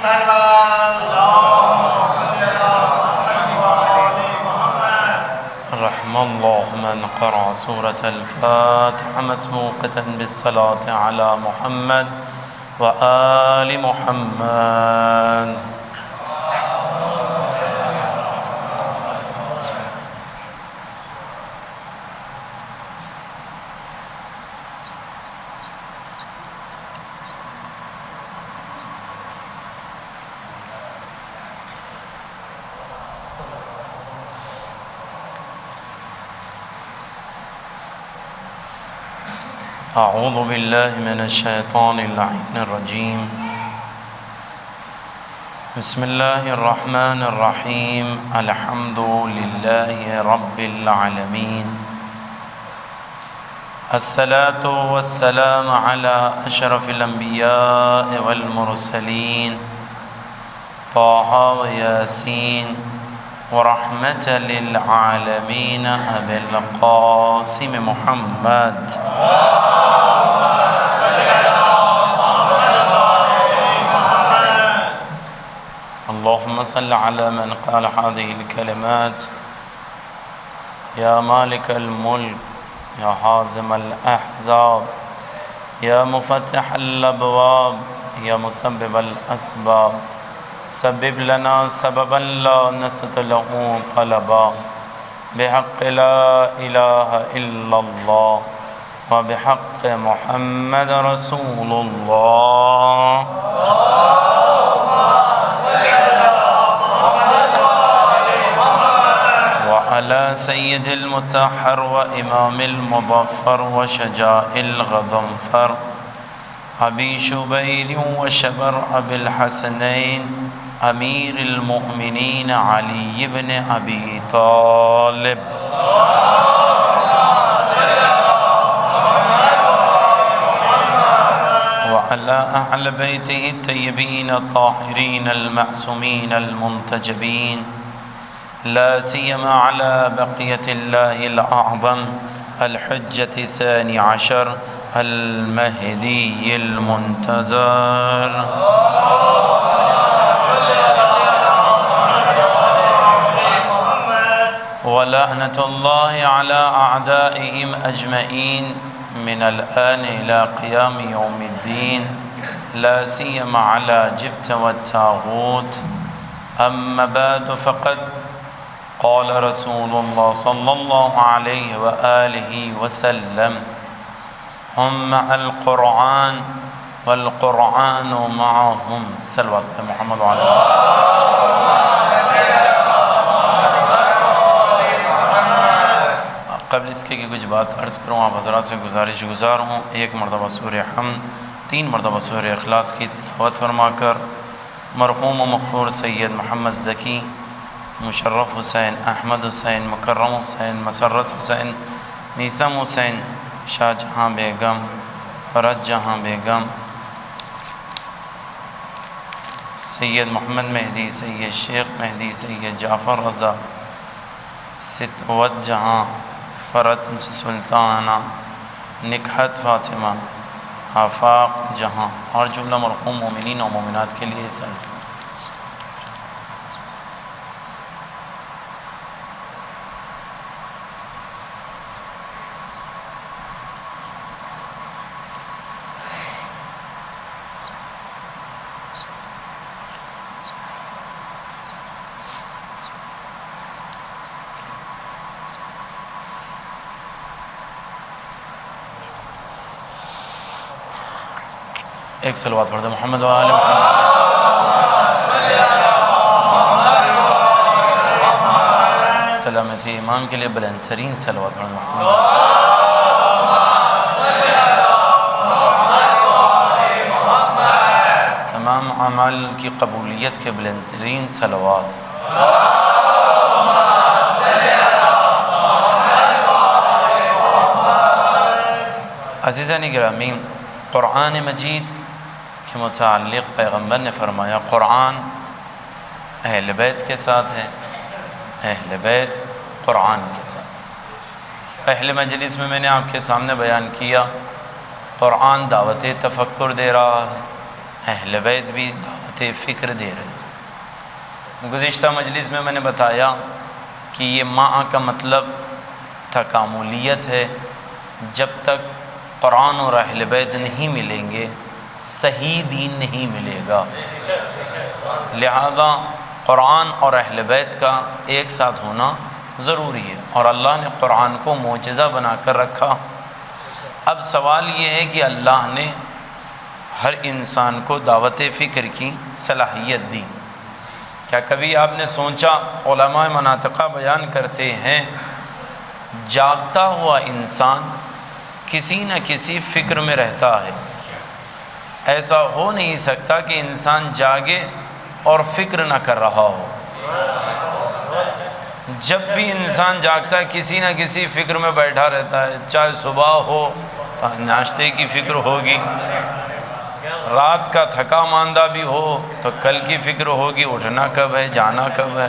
رحم الله من قرأ سورة الفاتحة مسبوقة بالصلاة على محمد وآل محمد. أعوذ بالله من الشيطان اللعين الرجيم. بسم الله الرحمن الرحيم. الحمد لله رب العالمين. الصلاة والسلام على أشرف الأنبياء والمرسلين طه وياسين ورحمة للعالمين أبي القاسم محمد. اللهم صل على من قال هذه الكلمات: يا مالك الملك، يا هازم الأحزاب، يا مفتح الأبواب، يا مسبب الأسباب، سبب لنا سببا لا نسأت له طلبا، بحق لا إله إلا الله وبحق محمد رسول الله. وعلى سيد المطهر وإمام المظفر وشجاع الغضنفر أبي شبير وشبر أبي الحسنين أمير المؤمنين علي بن أبي طالب. وعلى أهل بيته الطيبين الطاهرين المعصومين المنتجبين، لا سيما على بقية الله الأعظم الحجة الثاني عشر المهدي المنتظر. ولعنة الله على أعدائهم أجمعين من الآن إلى قيام يوم الدين، لا سيما على جبت والطاغوت. أما بعد، فقد قال رسول الله صلى الله عليه وآله وسلم: هم مع القرآن والقرآن معهم. صلوات محمد وعلى قبل اس کے کچھ بات عرض کروں، آپ حضرات سے گزارش گزار ہوں، ایک مرتبہ سورہ حمد، 3 مرتبہ سورہ اخلاص کی تلاوت فرما کر مرحوم و مغفور سید محمد ذکی، مشرف حسین، احمد حسین، مکرم حسین، مسرت حسین، نیتم حسین، شاہ جہاں بیگم، فرج جہاں بیگم، سید محمد مہدی، سید شیخ مہدی، سید جعفر رضا، ستوت جہاں، فرت سلطانہ، نکہت فاطمہ، آفاق جہاں اور جملہ مرحوم مومنین و مومنات کے لیے سلام. ایک صلوات پڑھ دیں محمد وآل محمد. سلامتی امام کے لیے بلند ترین صلوات پڑھ دیں محمد. تمام اعمال کی قبولیت کے بلند ترین صلوات. عزیزان گرامی، قرآن مجید کے متعلق پیغمبر نے فرمایا قرآن اہل بیت کے ساتھ ہے، اہل بیت قرآن کے ساتھ. پہلے مجلس میں نے آپ کے سامنے بیان کیا، قرآن دعوت تفکر دے رہا ہے، اہل بیت بھی دعوت فکر دے رہے ہیں۔ گزشتہ مجلس میں نے بتایا کہ یہ ماں کا مطلب تکاملیت ہے۔ جب تک قرآن اور اہل بیت نہیں ملیں گے صحیح دین نہیں ملے گا، لہذا قرآن اور اہل بیت کا ایک ساتھ ہونا ضروری ہے، اور اللہ نے قرآن کو معجزہ بنا کر رکھا۔ اب سوال یہ ہے کہ اللہ نے ہر انسان کو دعوت فکر کی صلاحیت دی۔ کیا کبھی آپ نے سوچا، علماء مناطقہ بیان کرتے ہیں جاگتا ہوا انسان کسی نہ کسی فکر میں رہتا ہے، ایسا ہو نہیں سکتا کہ انسان جاگے اور فکر نہ کر رہا ہو۔ جب بھی انسان جاگتا ہے کسی نہ کسی فکر میں بیٹھا رہتا ہے، چاہے صبح ہو تو ناشتے کی فکر ہوگی، رات کا تھکا ماندہ بھی ہو تو کل کی فکر ہوگی، اٹھنا کب ہے، جانا کب ہے،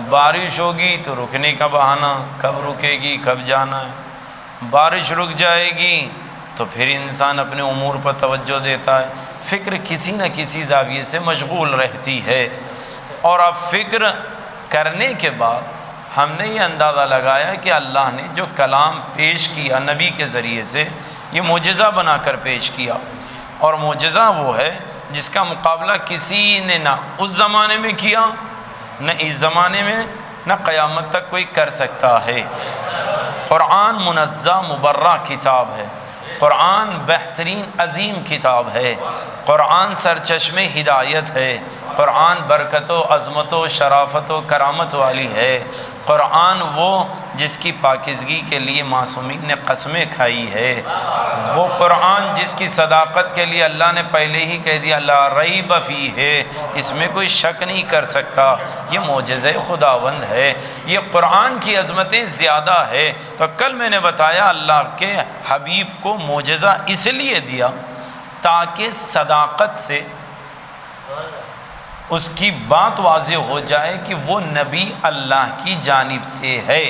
بارش ہوگی تو رکنے کا بہانہ، کب رکے گی، کب جانا ہے، بارش رک جائے گی تو پھر انسان اپنے امور پر توجہ دیتا ہے، فکر کسی نہ کسی زاویے سے مشغول رہتی ہے۔ اور اب فکر کرنے کے بعد ہم نے یہ اندازہ لگایا کہ اللہ نے جو کلام پیش کیا نبی کے ذریعے سے، یہ معجزہ بنا کر پیش کیا، اور معجزہ وہ ہے جس کا مقابلہ کسی نے نہ اس زمانے میں کیا، نہ اس زمانے میں، نہ قیامت تک کوئی کر سکتا ہے۔ قرآن منزہ مبرہ کتاب ہے، قرآن بہترین عظیم کتاب ہے، قرآن سرچشم ہدایت ہے، قرآن برکت و عظمت و شرافت و کرامت والی ہے، قرآن وہ جس کی پاکیزگی کے لیے معصومین نے قسمیں کھائی ہے، وہ قرآن جس کی صداقت کے لیے اللہ نے پہلے ہی کہہ دیا لا ریب فیہ ہے، اس میں کوئی شک نہیں کر سکتا، یہ معجزہ خداوند ہے، یہ قرآن کی عظمتیں زیادہ ہے۔ تو کل میں نے بتایا اللہ کے حبیب کو معجزہ اس لیے دیا تاکہ صداقت سے اس کی بات واضح ہو جائے کہ وہ نبی اللہ کی جانب سے ہے،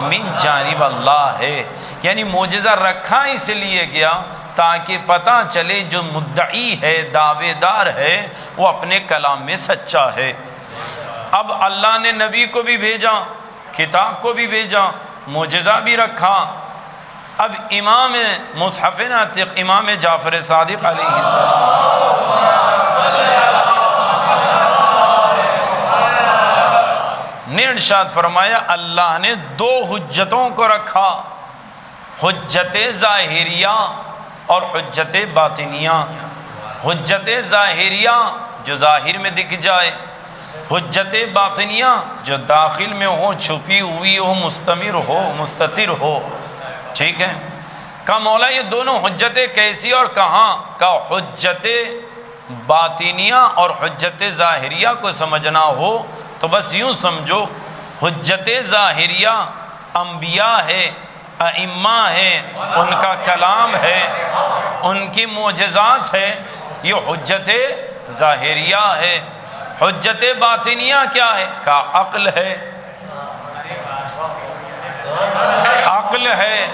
من جانب اللہ ہے، یعنی معجزہ رکھا اس لیے گیا تاکہ پتہ چلے جو مدعی ہے، دعوے دار ہے، وہ اپنے کلام میں سچا ہے۔ اب اللہ نے نبی کو بھی بھیجا، کتاب کو بھی بھیجا، معجزہ بھی رکھا۔ اب امام مصحف ناطق امام جعفر صادق علیہ السلام نے ارشاد فرمایا اللہ نے دو حجتوں کو رکھا، حجت ظاہریہ اور حجت باطنیہ۔ حجت ظاہریہ جو ظاہر میں دکھ جائے، حجت باطنیہ جو داخل میں ہو، چھپی ہوئی ہو، مستمر ہو، مستتر ہو۔ ٹھیک ہے، کہا مولا یہ دونوں حجتیں کیسی اور کہاں؟ کہا حجت باطنیہ اور حجت ظاہریہ کو سمجھنا ہو تو بس یوں سمجھو، حجت ظاہریہ انبیاء ہے، ائمہ ہے، ان کا کلام ہے، ان کی معجزات ہے، یہ حجت ظاہریہ ہے۔ حجت باطنیہ کیا ہے؟ کہا عقل ہے، عقل ہے،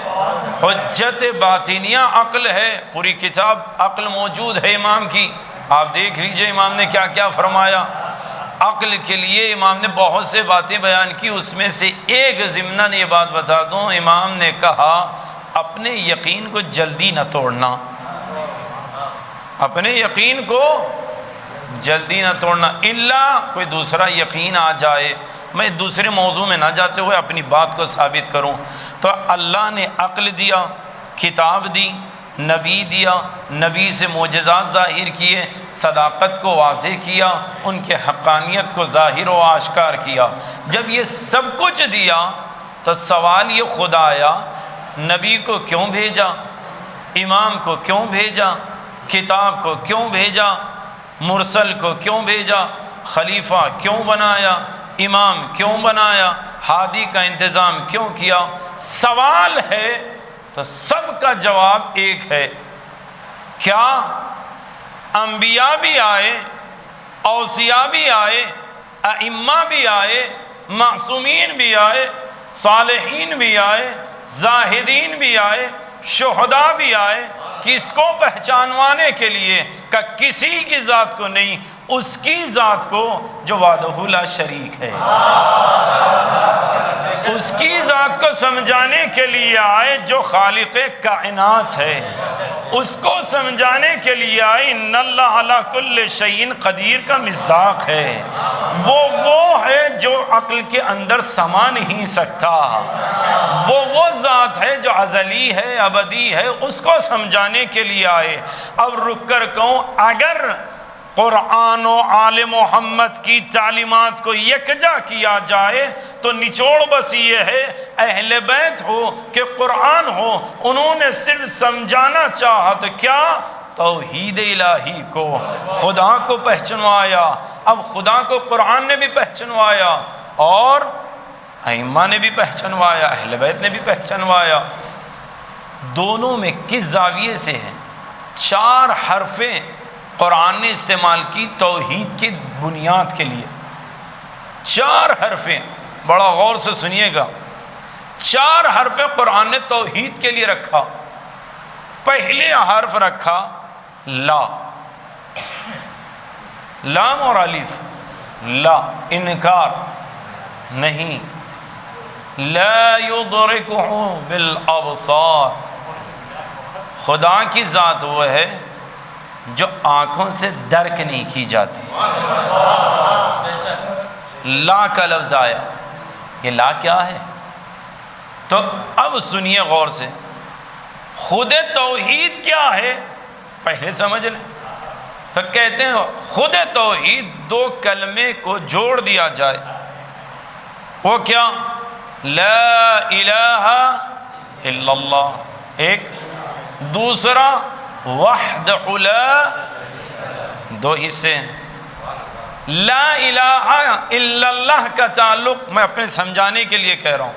حجت باطنیہ عقل ہے۔ پوری کتاب عقل موجود ہے امام کی، آپ دیکھ لیجئے امام نے کیا کیا فرمایا۔ عقل کے لیے امام نے بہت سے باتیں بیان کی، اس میں سے ایک ضمناً یہ بات بتا دوں، امام نے کہا اپنے یقین کو جلدی نہ توڑنا، اپنے یقین کو جلدی نہ توڑنا، الا کوئی دوسرا یقین آ جائے۔ میں دوسرے موضوع میں نہ جاتے ہوئے اپنی بات کو ثابت کروں تو اللہ نے عقل دیا، کتاب دی، نبی دیا، نبی سے معجزات ظاہر کیے، صداقت کو واضح کیا، ان کے حقانیت کو ظاہر و آشکار کیا۔ جب یہ سب کچھ دیا تو سوال یہ خدایا نبی کو کیوں بھیجا، امام کو کیوں بھیجا، کتاب کو کیوں بھیجا، مرسل کو کیوں بھیجا، خلیفہ کیوں بنایا، امام کیوں بنایا، ہادی کا انتظام کیوں کیا؟ سوال ہے تو سب کا جواب ایک ہے، کیا انبیاء بھی آئے، اوصیاء بھی آئے، ائمہ بھی آئے، معصومین بھی آئے، صالحین بھی آئے، زاہدین بھی آئے، شہداء بھی آئے، کس کو پہچانوانے کے لیے؟ کہ کسی کی ذات کو نہیں، اس کی ذات کو جو وحدہ لا شریک ہے، اس کی ذات کو سمجھانے کے لیے آئے جو خالق کائنات ہے، اس کو سمجھانے کے لیے آئے ان اللہ علی کل شیء قدیر کا مصداق ہے، وہ ہے جو عقل کے اندر سما نہیں سکتا، وہ ذات ہے جو ازلی ہے، ابدی ہے، اس کو سمجھانے کے لیے آئے۔ اب رک کر کہوں، اگر قرآن و آل محمد کی تعلیمات کو یکجا کیا جائے تو نچوڑ بس یہ ہے، اہل بیت ہو کہ قرآن ہو، انہوں نے صرف سمجھانا چاہا تو کیا؟ توحید الہی کو، خدا کو پہچنوایا۔ اب خدا کو قرآن نے بھی پہچنوایا اور ائمہ نے بھی پہچنوایا، اہل بیت نے بھی پہچنوایا۔ دونوں میں کس زاویے سے ہے؟ 4 حرفیں قرآن نے استعمال کی توحید کی بنیاد کے لیے، 4 حرفیں، بڑا غور سے سنیے گا، 4 حرف قرآن نے توحید کے لیے رکھا۔ پہلے حرف رکھا لا، لام اور الف، لا انکار نہیں، لا یدرکہ بالابصار، خدا کی ذات وہ ہے جو آنکھوں سے درک نہیں کی جاتی۔ لا کا لفظ آیا، یہ لا کیا ہے؟ تو اب سنیے غور سے، خود توحید کیا ہے پہلے سمجھ لیں۔ تو کہتے ہیں خود توحید 2 کلمے کو جوڑ دیا جائے، وہ کیا؟ لا الہ الا اللہ، ایک، دوسرا وحدہ لا، 2 حصے۔ لا الہ الا اللہ کا تعلق میں اپنے سمجھانے کے لیے کہہ رہا ہوں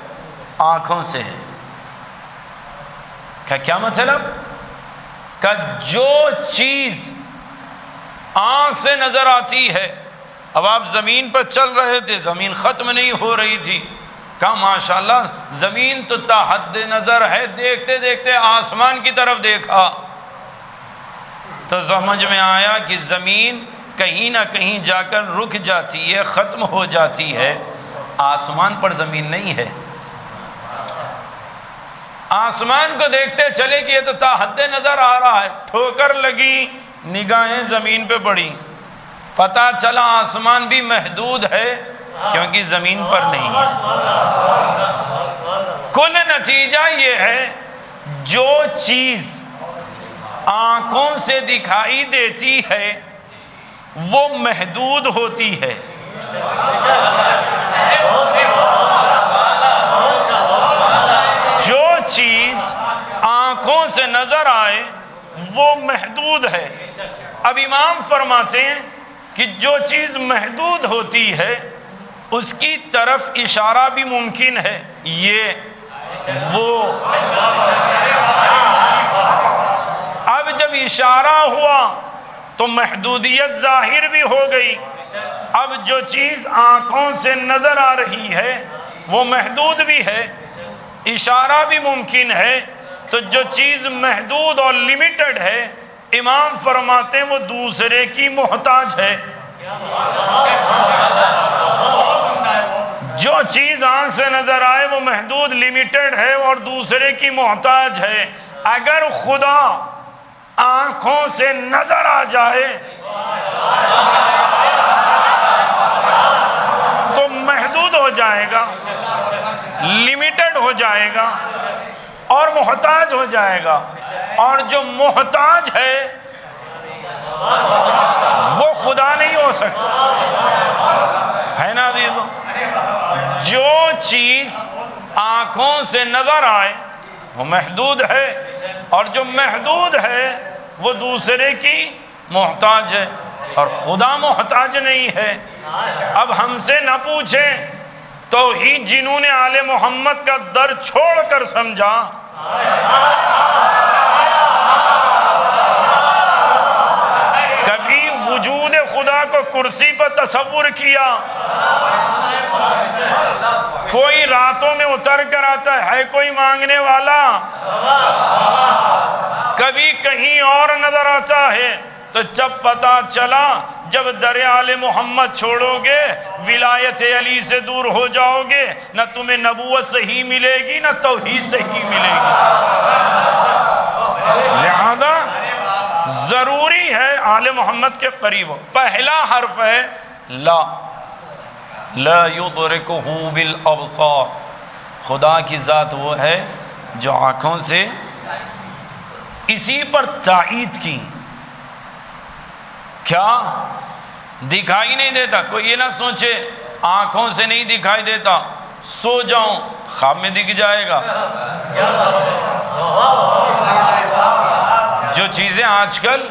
آنکھوں سے ہے۔ کیا مطلب؟ کہ جو چیز آنکھ سے نظر آتی ہے، اب آپ زمین پر چل رہے تھے، زمین ختم نہیں ہو رہی تھی، کہا ماشاءاللہ زمین تو تا حد نظر ہے، دیکھتے دیکھتے آسمان کی طرف دیکھا تو سمجھ میں آیا کہ زمین کہیں نہ کہیں جا کر رک جاتی ہے، ختم ہو جاتی ہے، آسمان پر زمین نہیں ہے۔ آسمان کو دیکھتے چلے کہ یہ تو تا حد نظر آ رہا ہے، ٹھوکر لگی، نگاہیں زمین پہ پڑی، پتہ چلا آسمان بھی محدود ہے کیونکہ زمین پر نہیں ہے۔ کل نتیجہ یہ ہے، جو چیز آنکھوں سے دکھائی دیتی ہے وہ محدود ہوتی ہے، جو چیز آنکھوں سے نظر آئے وہ محدود ہے۔ اب امام فرماتے ہیں کہ جو چیز محدود ہوتی ہے اس کی طرف اشارہ بھی ممکن ہے، یہ وہ۔ اب جب اشارہ ہوا تو محدودیت ظاہر بھی ہو گئی۔ اب جو چیز آنکھوں سے نظر آ رہی ہے وہ محدود بھی ہے، اشارہ بھی ممکن ہے، تو جو چیز محدود اور لیمیٹڈ ہے، امام فرماتے ہیں وہ دوسرے کی محتاج ہے۔ جو چیز آنکھ سے نظر آئے وہ محدود، لیمیٹڈ ہے اور دوسرے کی محتاج ہے۔ اگر خدا آنکھوں سے نظر آ جائے تو محدود ہو جائے گا، لیمیٹڈ ہو جائے گا اور محتاج ہو جائے گا، اور جو محتاج ہے وہ خدا نہیں ہو سکتا، ہے نا عزیزو؟ جو چیز آنکھوں سے نظر آئے وہ محدود ہے، اور جو محدود ہے وہ دوسرے کی محتاج ہے، اور خدا محتاج نہیں ہے۔ اب ہم سے نہ پوچھیں توحید جنہوں نے آل محمد کا در چھوڑ کر سمجھا، کبھی وجود خدا کو کرسی پر تصور کیا؟ کوئی راتوں میں اتر کر آتا ہے کوئی مانگنے والا؟ کبھی کہیں اور نظر آتا ہے، تو جب پتا چلا جب در آل محمد چھوڑو گے ولایت علی سے دور ہو جاؤ گے، نہ تمہیں نبوت صحیح ملے گی نہ توحید صحیح ملے گی۔ لہذا ضروری ہے آل محمد کے قریب ہو۔ پہلا حرف ہے لا، لا یدرکہ بالابصار، خدا کی ذات وہ ہے جو آنکھوں سے، اسی پر تائید کی، کیا دکھائی نہیں دیتا؟ کوئی یہ نہ سوچے آنکھوں سے نہیں دکھائی دیتا، سو جاؤں خواب میں دکھ جائے گا۔ جو چیزیں آج کل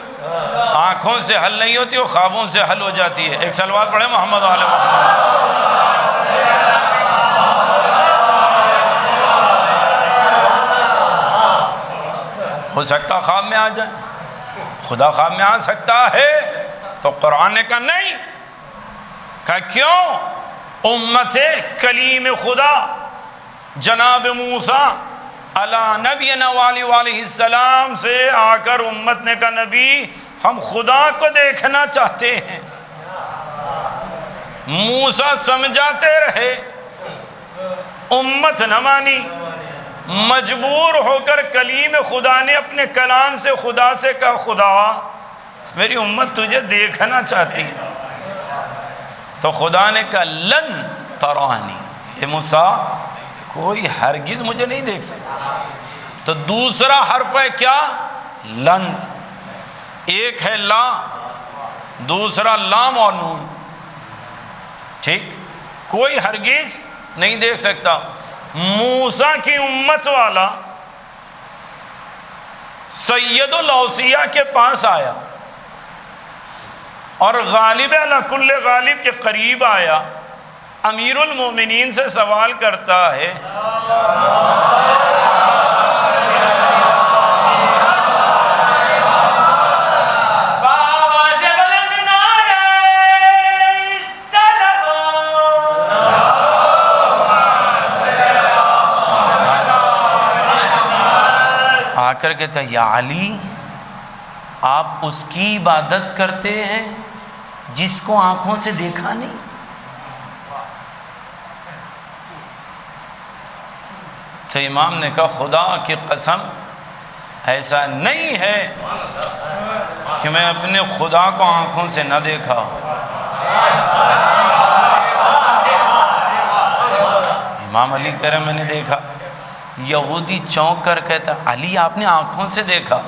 آنکھوں سے حل نہیں ہوتی وہ خوابوں سے حل ہو جاتی ہے۔ ایک صلوات پڑھیں محمد آل محمد۔ ہو سکتا خواب میں آ جائے، خدا خواب میں آ سکتا ہے، تو قرآن نے کہا نہیں، کہا کیوں؟ امت کلیم خدا جناب موسیٰ علیٰ نبینا علیہ السلام سے آ کر امت نے کہا نبی ہم خدا کو دیکھنا چاہتے ہیں۔ موسیٰ سمجھاتے رہے، امت نہ مانی، مجبور ہو کر کلیم خدا نے اپنے کلام سے خدا سے کہا خدا میری امت تجھے دیکھنا چاہتی ہے۔ تو خدا نے کہا لن ترانی، اے موسیٰ کوئی ہرگز مجھے نہیں دیکھ سکتا۔ تو دوسرا حرف ہے کیا؟ لن۔ ایک ہے لا، دوسرا لام اور نون، ٹھیک؟ کوئی ہرگز نہیں دیکھ سکتا۔ موسیٰ کی امت والا سید الاوصیاء کے پاس آیا اور غالب علی کل غالب کے قریب آیا، امیر المومنین سے سوال کرتا ہے آ کر کہتا ہے یا علی آپ اس کی عبادت کرتے ہیں جس کو آنکھوں سے دیکھا نہیں؟ تو امام نے کہا خدا کی قسم ایسا نہیں ہے کہ میں اپنے خدا کو آنکھوں سے نہ دیکھا۔ امام علی کہہ رہے میں نے دیکھا۔ یہودی چونک کر کہتا علی آپ نے آنکھوں سے دیکھا؟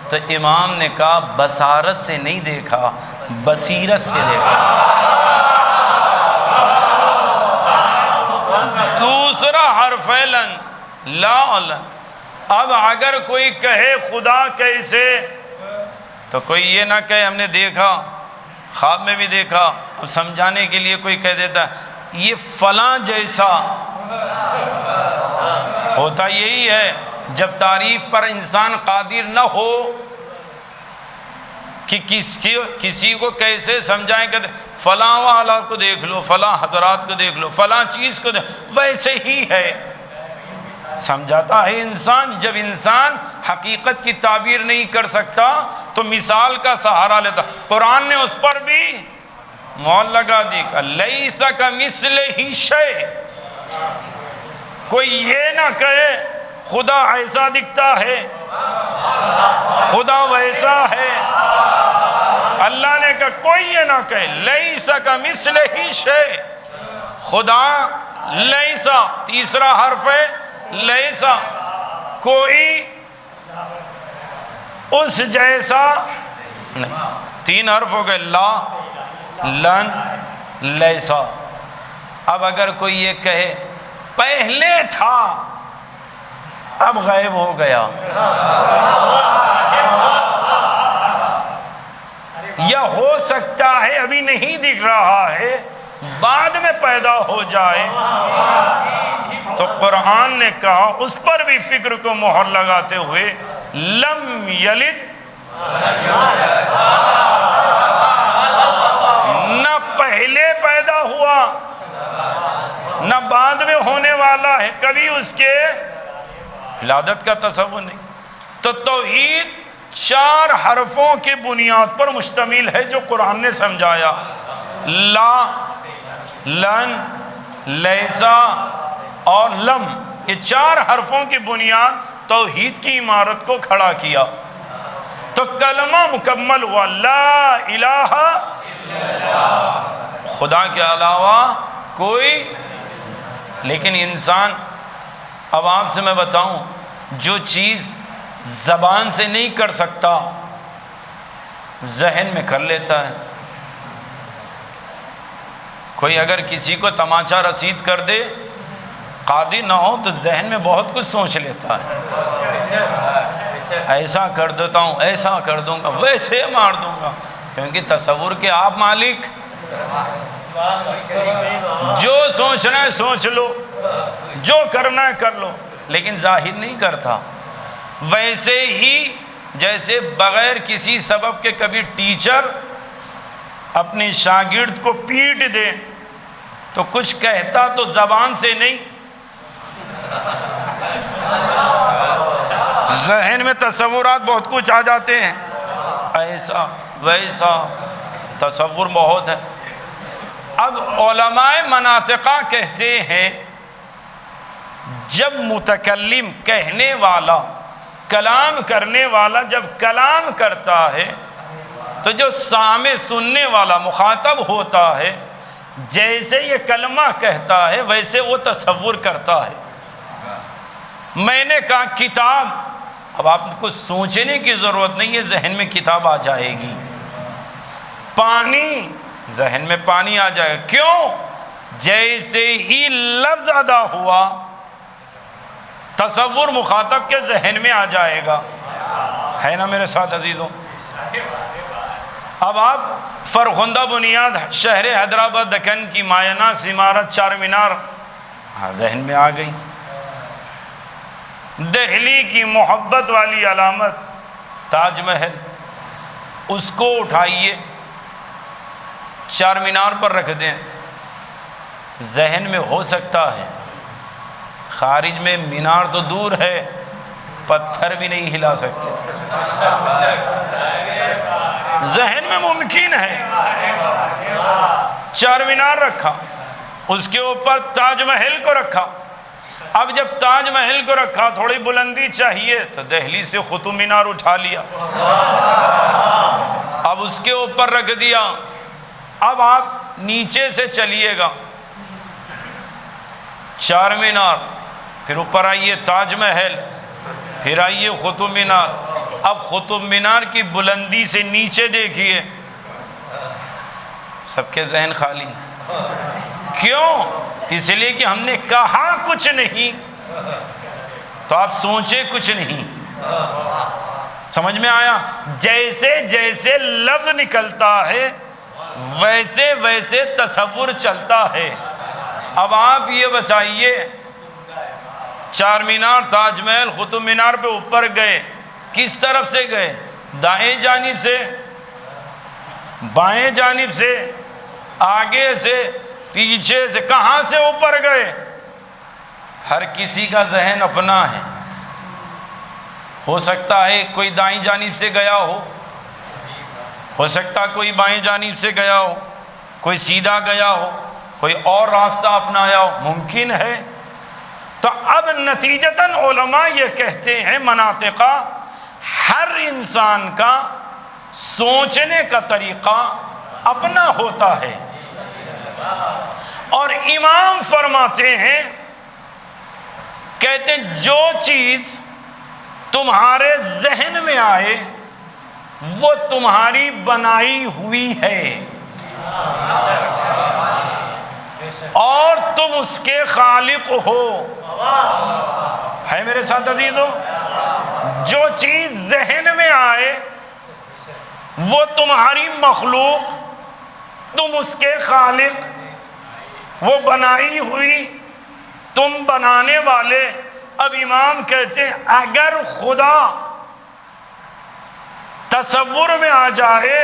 تو امام نے کہا بصارت سے نہیں دیکھا، بصیرت سے دیکھا۔ دوسرا حرف ہے لن، لا لن۔ اب اگر کوئی کہے خدا کیسے، تو کوئی یہ نہ کہے ہم نے دیکھا، خواب میں بھی دیکھا۔ اب سمجھانے کے لیے کوئی کہہ دیتا ہے یہ فلاں جیسا ہوتا، یہی ہے جب تعریف پر انسان قادر نہ ہو کہ کسی کو کیسے سمجھائیں، کہ فلاں والا کو دیکھ لو، فلاں حضرات کو دیکھ لو، فلاں چیز کو ویسے ہی ہے، سمجھاتا ہے انسان۔ جب انسان حقیقت کی تعبیر نہیں کر سکتا تو مثال کا سہارا لیتا۔ قرآن نے اس پر بھی مہر لگا دی کہ لیس کمثلہ شیء، کوئی یہ نہ کہے خدا ایسا دکھتا ہے، خدا ویسا ہے۔ اللہ نے کہا کوئی یہ نہ کہے لیس کمثلہ شیء، خدا لیسا، تیسرا حرف ہے لیسا، کوئی اس جیسا نہیں۔ تین حرف ہو گئے لا، لن، لیسا۔ اب اگر کوئی یہ کہے پہلے تھا اب غائب ہو گیا، یا ہو سکتا ہے ابھی نہیں دکھ رہا ہے بعد میں پیدا ہو جائے، تو قرآن نے کہا اس پر بھی فکر کو مہر لگاتے ہوئے لم یلد، نہ پہلے پیدا ہوا نہ بعد میں ہونے والا ہے، کبھی اس کے ولادت کا تصور نہیں۔ تو توحید 4 حرفوں کی بنیاد پر مشتمل ہے جو قرآن نے سمجھایا، لا، لن، لیسا اور لم۔ یہ 4 حرفوں کی بنیاد توحید کی عمارت کو کھڑا کیا تو کلمہ مکمل ہوا، لا الہ الا اللہ، خدا کے علاوہ کوئی۔ لیکن انسان، اب آپ سے میں بتاؤں، جو چیز زبان سے نہیں کر سکتا ذہن میں کر لیتا ہے۔ کوئی اگر کسی کو تماچا رسید کر دے، قادر نہ ہو تو ذہن میں بہت کچھ سوچ لیتا ہے، ایسا کر دیتا ہوں، ایسا کر دوں گا، ویسے مار دوں گا، کیونکہ تصور کے آپ مالک، جو سوچنا ہے سوچ لو، جو کرنا ہے کر لو، لیکن ظاہر نہیں کرتا۔ ویسے ہی جیسے بغیر کسی سبب کے کبھی ٹیچر اپنے شاگرد کو پیٹ دے تو کچھ کہتا تو زبان سے نہیں، ذہن میں تصورات بہت کچھ آ جاتے ہیں، ایسا ویسا تصور بہت ہے۔ اب علماء مناطقہ کہتے ہیں جب متکلم کہنے والا، کلام کرنے والا جب کلام کرتا ہے تو جو سامع سننے والا مخاطب ہوتا ہے، جیسے یہ کلمہ کہتا ہے ویسے وہ تصور کرتا ہے۔ میں نے کہا کتاب، اب آپ کو سوچنے کی ضرورت نہیں ہے، ذہن میں کتاب آ جائے گی۔ پانی، ذہن میں پانی آ جائے گا، کیوں؟ جیسے ہی لفظ ادا ہوا تصور مخاطب کے ذہن میں آ جائے گا، ہے نا میرے ساتھ عزیزوں؟ اب آپ فرخندہ بنیاد شہر حیدرآباد دکن کی مایانہ عمارت 4 مینار ذہن میں آ گئی، دہلی کی محبت والی علامت تاج محل، اس کو اٹھائیے 4 مینار پر رکھ دیں، ذہن میں ہو سکتا ہے، خارج میں مینار تو دور ہے، پتھر بھی نہیں ہلا سکتے، ذہن میں ممکن ہے۔ 4 مینار رکھا، اس کے اوپر تاج محل کو رکھا۔ اب جب تاج محل کو رکھا تھوڑی بلندی چاہیے تو دہلی سے قطب مینار اٹھا لیا، اب اس کے اوپر رکھ دیا۔ اب آپ نیچے سے چلیے گا، 4 مینار، پھر اوپر آئیے تاج محل، پھر آئیے قطب مینار۔ اب قطب مینار کی بلندی سے نیچے دیکھیے، سب کے ذہن خالی، کیوں؟ اس لیے کہ ہم نے کہا کچھ نہیں تو آپ سوچے کچھ نہیں۔ سمجھ میں آیا؟ جیسے جیسے لفظ نکلتا ہے ویسے ویسے تصور چلتا ہے۔ اب آپ یہ بتائیے، 4 مینار، تاج محل، قطب مینار پہ اوپر گئے، کس طرف سے گئے؟ دائیں جانب سے، بائیں جانب سے، آگے سے، پیچھے سے، کہاں سے اوپر گئے؟ ہر کسی کا ذہن اپنا ہے، ہو سکتا ہے کوئی دائیں جانب سے گیا ہو سکتا کوئی بائیں جانب سے گیا ہو، کوئی سیدھا گیا ہو، کوئی اور راستہ اپنایا ہو، ممکن ہے۔ تو اب نتیجتاً علماء یہ کہتے ہیں مناطقہ، ہر انسان کا سوچنے کا طریقہ اپنا ہوتا ہے، اور امام فرماتے ہیں، کہتے ہیں جو چیز تمہارے ذہن میں آئے وہ تمہاری بنائی ہوئی ہے اور تم اس کے خالق ہو۔ ہے میرے ساتھ عزیزو؟ جو چیز ذہن میں آئے وہ تمہاری مخلوق، تم اس کے خالق، وہ بنائی ہوئی، تم بنانے والے۔ اب امام کہتے ہیں اگر خدا تصور میں آ جائے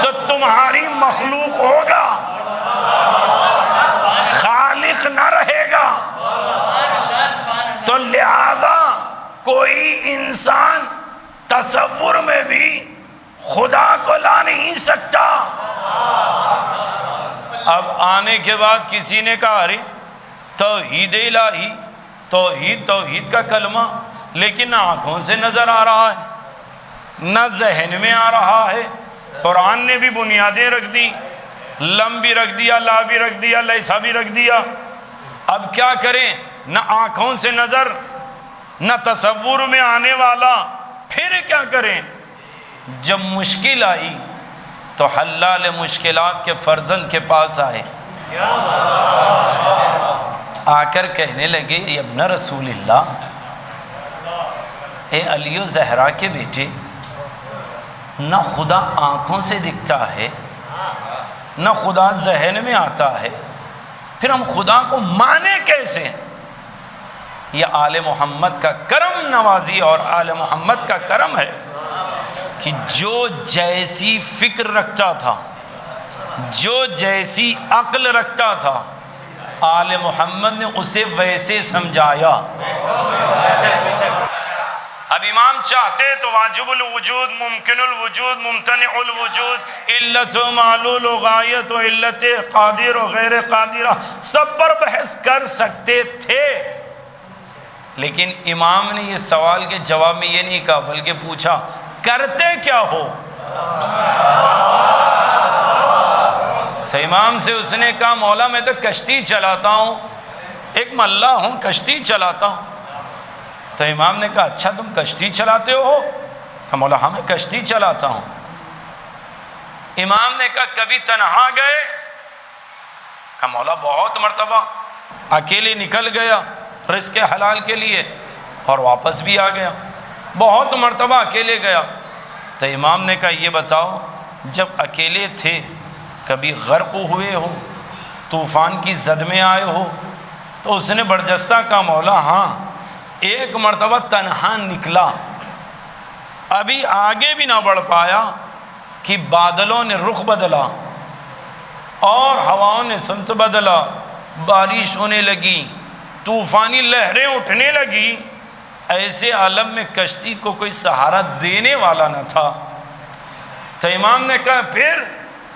تو تمہاری مخلوق ہوگا، خالق نہ رہے گا۔ تو لہذا کوئی انسان تصور میں بھی خدا کو لا نہیں سکتا۔ اب آنے کے بعد کسی نے کہا ارے توحید الہی، توحید کا کلمہ، لیکن نہ آنکھوں سے نظر آ رہا ہے نہ ذہن میں آ رہا ہے۔ قرآن نے بھی بنیادیں رکھ دی، لم بھی رکھ دیا، لا بھی رکھ دیا، لیسا بھی رکھ دیا، اب کیا کریں؟ نہ آنکھوں سے نظر، نہ تصور میں آنے والا، پھر کیا کریں؟ جب مشکل آئی تو حلال مشکلات کے فرزند کے پاس آئے، آ کر کہنے لگے اے ابن رسول اللہ، اے علی و زہرا کے بیٹے، نہ خدا آنکھوں سے دکھتا ہے نہ خدا ذہن میں آتا ہے، پھر ہم خدا کو مانے کیسے؟ یہ آل محمد کا کرم نوازی اور آل محمد کا کرم ہے کہ جو جیسی فکر رکھتا تھا، جو جیسی عقل رکھتا تھا، آل محمد نے اسے ویسے سمجھایا۔ اب امام چاہتے تو واجب الوجود، ممکن الوجود، ممتنع الوجود، علت و معلول و غایت و علت، قادر و غیر قادرہ، سب پر بحث کر سکتے تھے، لیکن امام نے یہ سوال کے جواب میں یہ نہیں کہا، بلکہ پوچھا کرتے کیا ہو؟ تو امام سے اس نے کہا مولا میں تو کشتی چلاتا ہوں، ایک ملہ ہوں، کشتی چلاتا ہوں۔ تو امام نے کہا اچھا تم کشتی چلاتے ہو؟ کہا مولا ہاں میں کشتی چلاتا ہوں۔ امام نے کہا کبھی تنہا گئے؟ کہا مولا بہت مرتبہ، اکیلے نکل گیا رزق حلال کے لیے اور واپس بھی آ گیا، بہت مرتبہ اکیلے گیا۔ تو امام نے کہا یہ بتاؤ جب اکیلے تھے کبھی غرق ہوئے ہو، طوفان کی زد میں آئے ہو؟ تو اس نے برجستہ کہا مولا ہاں ایک مرتبہ تنہا نکلا، ابھی آگے بھی نہ بڑھ پایا کہ بادلوں نے رخ بدلا اور ہواؤں نے سمت بدلا، بارش ہونے لگی، طوفانی لہریں اٹھنے لگی، ایسے عالم میں کشتی کو کوئی سہارا دینے والا نہ تھا۔ تو امام نے کہا پھر؟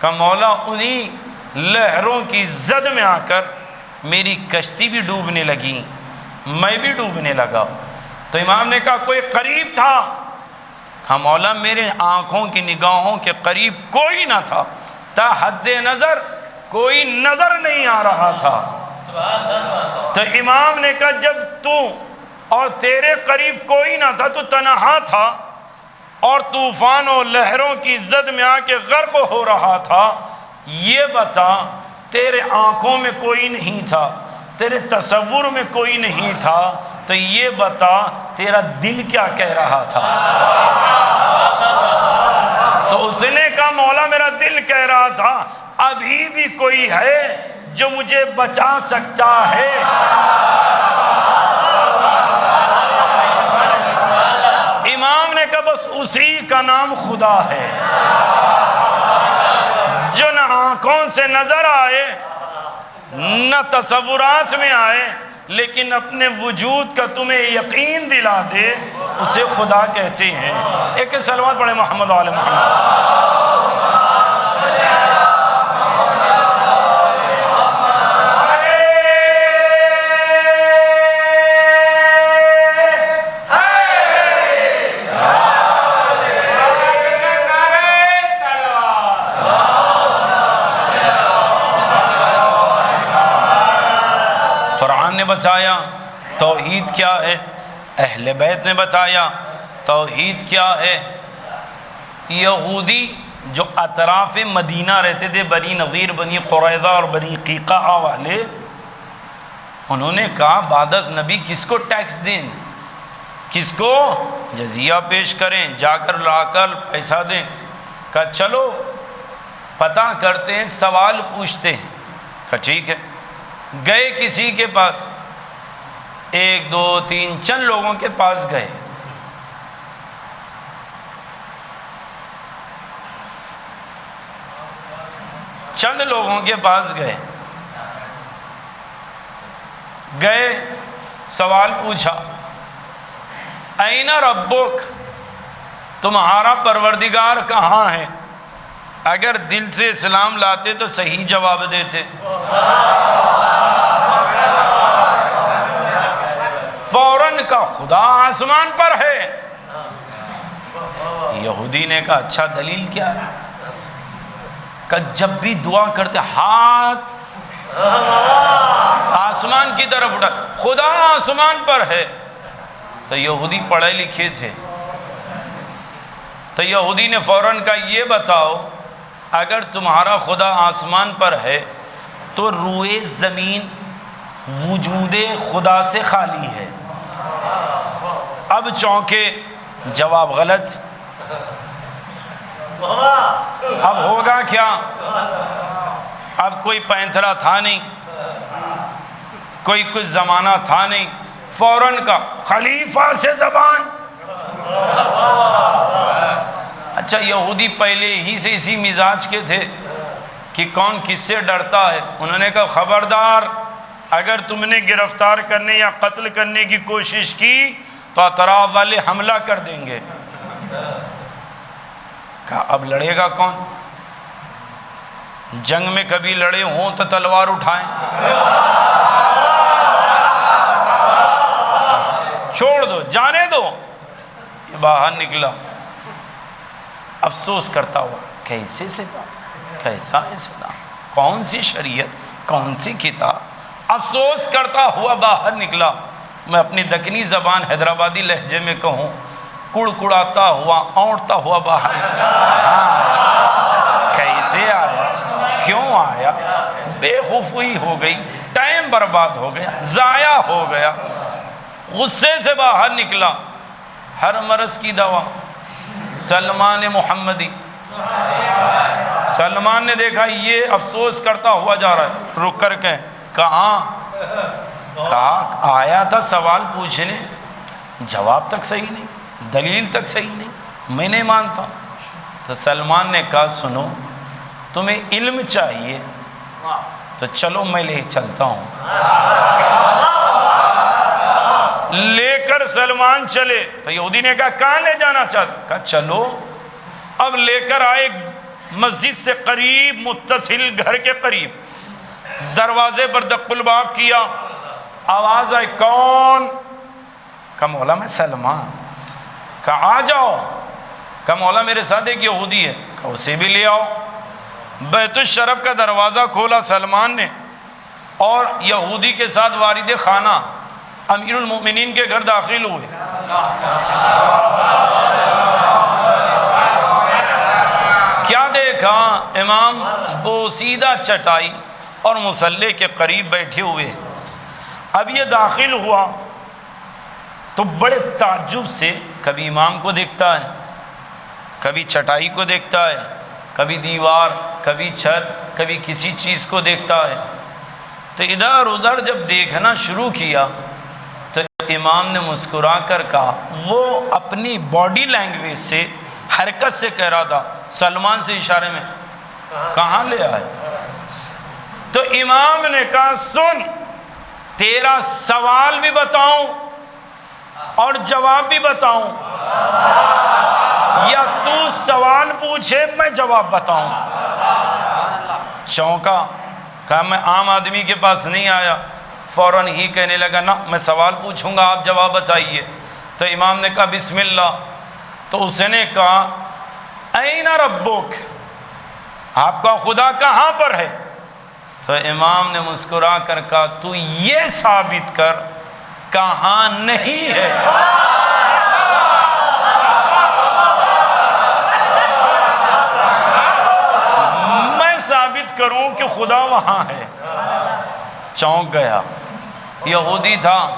کہ مولا انہی لہروں کی زد میں آ کر میری کشتی بھی ڈوبنے لگی، میں بھی ڈوبنے لگا۔ تو امام نے کہا کوئی قریب تھا؟ کہا مولا میرے آنکھوں کی نگاہوں کے قریب کوئی نہ تھا، تا حد نظر کوئی نظر نہیں آ رہا تھا۔ تو امام نے کہا جب تو اور تیرے قریب کوئی نہ تھا، تو تنہا تھا اور طوفان و لہروں کی زد میں آ کے غرق ہو رہا تھا، یہ بتا تیرے آنکھوں میں کوئی نہیں تھا، تیرے تصور میں کوئی نہیں تھا، تو یہ بتا تیرا دل کیا کہہ رہا تھا؟ تو اس نے کہا مولا میرا دل کہہ رہا تھا ابھی بھی کوئی ہے جو مجھے بچا سکتا ہے۔ امام نے کہا بس اسی کا نام خدا ہے، جو نہ آنکھوں سے نظر آئے نہ تصورات میں آئے، لیکن اپنے وجود کا تمہیں یقین دلا دے، اسے خدا کہتے ہیں۔ ایک صلوات پڑھیں محمد و آل محمد۔ قرآن نے بتایا توحید کیا ہے، اہل بیت نے بتایا توحید کیا ہے۔ یہودی جو اطراف مدینہ رہتے تھے، بنی نظیر، بنی قریظہ اور بنی قیقاع والے، انہوں نے کہا بعد از نبی کس کو ٹیکس دیں، کس کو جزیہ پیش کریں، جا کر لا کر پیسہ دیں؟ کہا چلو پتہ کرتے ہیں، سوال پوچھتے ہیں۔ کہا ٹھیک ہے، گئے کسی کے پاس، ایک دو تین چند لوگوں کے پاس گئے، چند لوگوں کے پاس گئے، سوال پوچھا، این ربک، تمہارا پروردگار کہاں ہے؟ اگر دل سے اسلام لاتے تو صحیح جواب دیتے، فوراً کا خدا آسمان پر ہے۔ یہودی نے کہا اچھا دلیل کیا ہے؟ کہ جب بھی دعا کرتے ہاتھ آسمان کی طرف اٹھا، خدا آسمان پر ہے۔ تو یہودی پڑھے لکھے تھے، تو یہودی نے فوراً کہا یہ بتاؤ اگر تمہارا خدا آسمان پر ہے تو روئے زمین وجود خدا سے خالی ہے۔ اب چونکے جواب غلط، اب ہوگا کیا؟ اب کوئی پینترا تھا نہیں، کوئی کچھ زمانہ تھا نہیں، فوراً کا خلیفہ سے زبان۔ اچھا یہودی پہلے ہی سے اسی مزاج کے تھے کہ کون کس سے ڈرتا ہے؟ انہوں نے کہا خبردار، اگر تم نے گرفتار کرنے یا قتل کرنے کی کوشش کی تو اطراف والے حملہ کر دیں گے۔ کہا اب لڑے گا کون؟ جنگ میں کبھی لڑے ہوں تو تلوار اٹھائیں، چھوڑ دو، جانے دو۔ یہ باہر نکلا افسوس کرتا ہوا، کیسے سے پاس، کیسا اسلام، کون سی شریعت، کون سی کتاب؟ افسوس کرتا ہوا باہر نکلا۔ میں اپنی دکنی زبان حیدرآبادی لہجے میں کہوں، کڑکڑاتا ہوا، اونٹتا ہوا باہر نکلا۔ ہاں کیسے آیا، کیوں آیا؟ بے خوفی ہو گئی، ٹائم برباد ہو گیا، ضائع ہو گیا، غصے سے باہر نکلا۔ ہر مرض کی دوا سلمان محمدی۔ سلمان نے دیکھا یہ افسوس کرتا ہوا جا رہا ہے، رک کر کے کہاں؟ کہا آیا تھا سوال پوچھنے، جواب تک صحیح نہیں، دلیل تک صحیح نہیں، میں نہیں مانتا۔ تو سلمان نے کہا سنو، تمہیں علم چاہیے تو چلو میں لے چلتا ہوں۔ لے کر سلمان چلے تو یہودی نے کہا کہاں لے جانا چاہتے؟ کہا چلو۔ اب لے کر آئے مسجد سے قریب، متصل گھر کے قریب، دروازے پر دق الباب کیا، آواز آئی کون؟ کہا مولا میں سلمان۔ کہا آ جاؤ۔ کہا مولا میرے ساتھ ایک یہودی ہے۔ کہا اسے بھی لے آؤ۔ بیت الشرف کا دروازہ کھولا سلمان نے، اور یہودی کے ساتھ والد خانہ امیر المؤمنین کے گھر داخل ہوئے۔ کیا دیکھا؟ امام بوسیدہ چٹائی اور مصلی کے قریب بیٹھے ہوئے۔ اب یہ داخل ہوا تو بڑے تعجب سے کبھی امام کو دیکھتا ہے، کبھی چٹائی کو دیکھتا ہے، کبھی دیوار، کبھی چھت، کبھی کسی چیز کو دیکھتا ہے۔ تو ادھر ادھر جب دیکھنا شروع کیا تو امام نے مسکرا کر کہا، وہ اپنی باڈی لینگویج سے، حرکت سے کہہ رہا تھا، سلمان سے اشارے میں، کہاں لے آئے؟ تو امام نے کہا سن، تیرا سوال بھی بتاؤں اور جواب بھی بتاؤں، یا تو سوال پوچھے میں جواب بتاؤں؟ چونکا، کہا میں عام آدمی کے پاس نہیں آیا، فوراً ہی کہنے لگا نا میں سوال پوچھوں گا، آپ جواب بتائیے۔ تو امام نے کہا بسم اللہ۔ تو اس نے کہا این ربک، آپ کا خدا کہاں پر ہے؟ تو امام نے مسکرا کر کہا تو یہ ثابت کر کہاں نہیں ہے۔ میں ثابت کروں کہ خدا وہاں ہے۔ چونک گیا، یہودی تھا،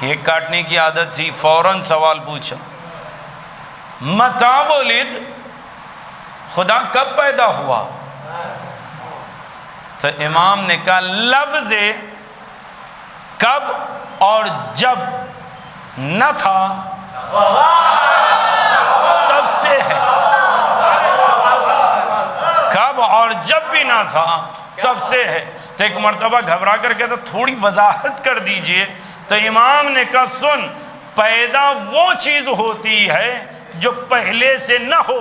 کیک کاٹنے کی عادت تھی، فوراً سوال پوچھا متی ولد، خدا کب پیدا ہوا؟ تو امام نے کہا لفظ کب اور جب نہ تھا تب سے ہے، کب اور جب بھی نہ تھا تب سے ہے۔ تو ایک مرتبہ گھبرا کر کہتا تھوڑی وضاحت کر دیجئے۔ تو امام نے کہا سن، پیدا وہ چیز ہوتی ہے جو پہلے سے نہ ہو۔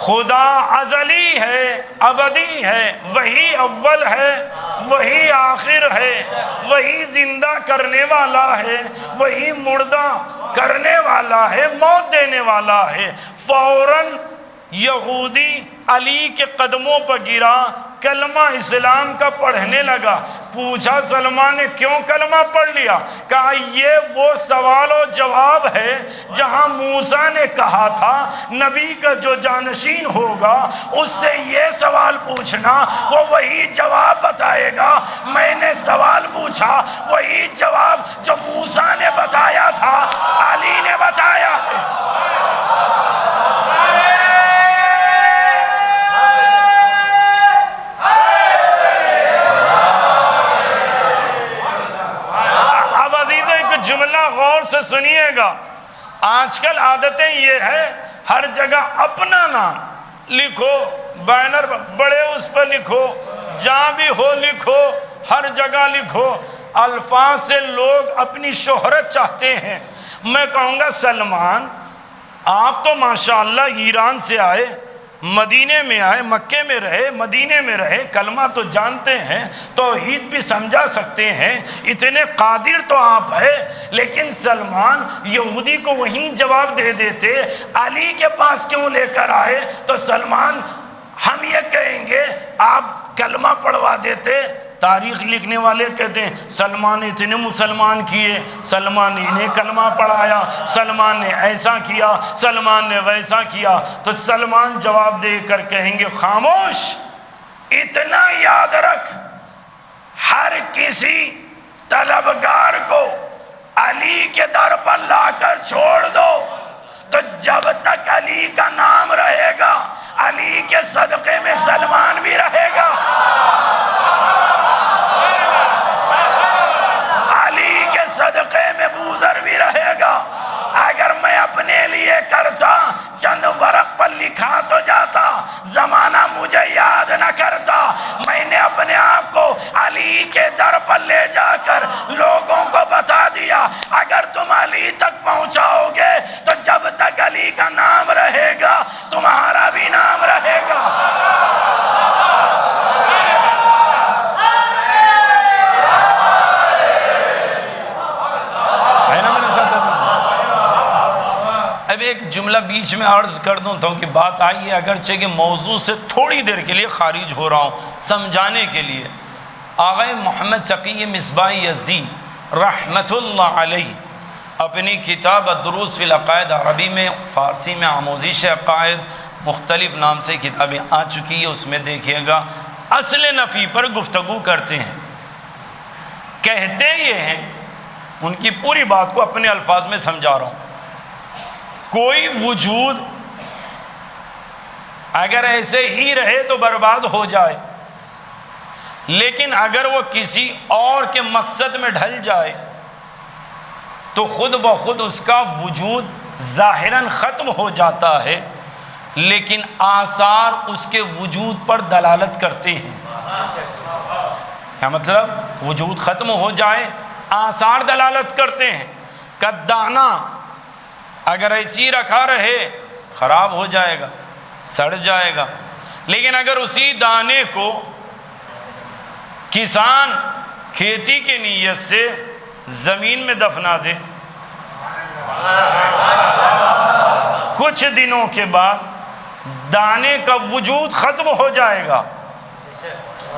خدا ازلی ہے، ابدی ہے، وہی اول ہے، وہی آخر ہے، وہی زندہ کرنے والا ہے، وہی مردہ کرنے والا ہے، موت دینے والا ہے۔ فوراً یہودی علی کے قدموں پر گرا، کلمہ اسلام کا پڑھنے لگا۔ پوچھا سلمان نے کیوں کلمہ پڑھ لیا؟ کہا یہ وہ سوال و جواب ہے جہاں موسیٰ نے کہا تھا نبی کا جو جانشین ہوگا اس سے یہ سوال پوچھنا، وہ وہی جواب بتائے گا۔ میں نے سوال پوچھا، وہی جواب جو موسیٰ نے بتایا تھا علی نے بتایا ہے۔ جملہ غور سے سنیے گا۔ آج کل عادتیں یہ ہے ہر جگہ اپنا نام لکھو، بینر بڑے اس پر لکھو، جہاں بھی ہو لکھو، ہر جگہ لکھو۔ الفاظ سے لوگ اپنی شہرت چاہتے ہیں۔ میں کہوں گا سلمان آپ تو ماشاءاللہ ایران سے آئے، مدینے میں آئے، مکے میں رہے، مدینے میں رہے، کلمہ تو جانتے ہیں، توحید بھی سمجھا سکتے ہیں، اتنے قادر تو آپ ہیں، لیکن سلمان یہودی کو وہیں جواب دے دیتے، علی کے پاس کیوں لے کر آئے؟ تو سلمان ہم یہ کہیں گے آپ کلمہ پڑھوا دیتے۔ تاریخ لکھنے والے کہتے ہیں سلمان نے اتنے مسلمان کیے، سلمان نے انہیں کلمہ پڑھایا، سلمان نے ایسا کیا، سلمان نے ویسا کیا۔ تو سلمان جواب دے کر کہیں گے خاموش، اتنا یاد رکھ، ہر کسی طلبگار کو علی کے در پر لا کر چھوڑ دو، تو جب تک علی کا نام رہے گا علی کے صدقے میں سلمان بھی رہے گا، علی کے صدقے میں بوذر بھی رہے گا۔ اگر میں اپنے لیے کرتا چند ورق پر لکھا تو جاتا، زمانہ مجھے یاد نہ کرتا۔ میں نے اپنے آپ کو علی کے در پر لے جا کر لوگوں کو بتا دیا اگر تم علی تک پہنچاؤ گے تو جب تک علی کا نام رہے گا تمہارا بھی نام رہے گا۔ اب ایک جملہ بیچ میں عرض کر دوں تو کہ بات آئی ہے، اگرچہ کہ موضوع سے تھوڑی دیر کے لیے خارج ہو رہا ہوں سمجھانے کے لیے۔ آغا محمد تقی مصباح یزدی رحمت اللہ علیہ اپنی کتاب الدروس فی العقائد عربی میں، فارسی میں آموزش عقائد مختلف نام سے کتابیں آ چکی ہے، اس میں دیکھیے گا اصل نفی پر گفتگو کرتے ہیں۔ کہتے یہ ہیں، ان کی پوری بات کو اپنے الفاظ میں سمجھا رہا ہوں، کوئی وجود اگر ایسے ہی رہے تو برباد ہو جائے، لیکن اگر وہ کسی اور کے مقصد میں ڈھل جائے تو خود بخود اس کا وجود ظاہراً ختم ہو جاتا ہے، لیکن آثار اس کے وجود پر دلالت کرتے ہیں۔ کیا مطلب؟ وجود ختم ہو جائے، آثار دلالت کرتے ہیں۔ کہ دانا اگر ایسی رکھا رہے خراب ہو جائے گا، سڑ جائے گا، لیکن اگر اسی دانے کو کسان کھیتی کی نیت سے زمین میں دفنا دے، کچھ دنوں کے بعد دانے کا وجود ختم ہو جائے گا،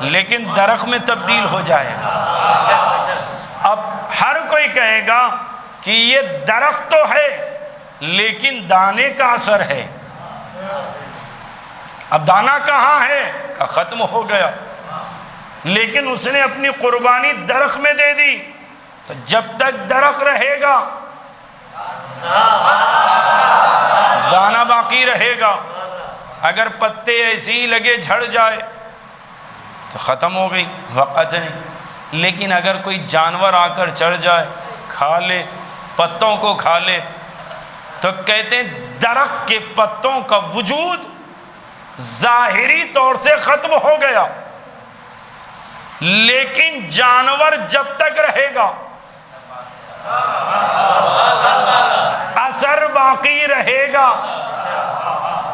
لیکن درخت میں تبدیل ہو جائے گا۔ اب ہر کوئی کہے گا کہ یہ درخت تو ہے لیکن دانے کا اثر ہے۔ اب دانا کہاں ہے؟ کہ ختم ہو گیا، لیکن اس نے اپنی قربانی درخت میں دے دی، تو جب تک درخت رہے گا دانا باقی رہے گا۔ اگر پتے ایسے ہی لگے جھڑ جائے تو ختم ہو گئی، وقت نہیں۔ لیکن اگر کوئی جانور آ کر چڑھ جائے، کھا لے، پتوں کو کھا لے، تو کہتے ہیں درخت کے پتوں کا وجود ظاہری طور سے ختم ہو گیا، لیکن جانور جب تک رہے گا اثر باقی رہے گا۔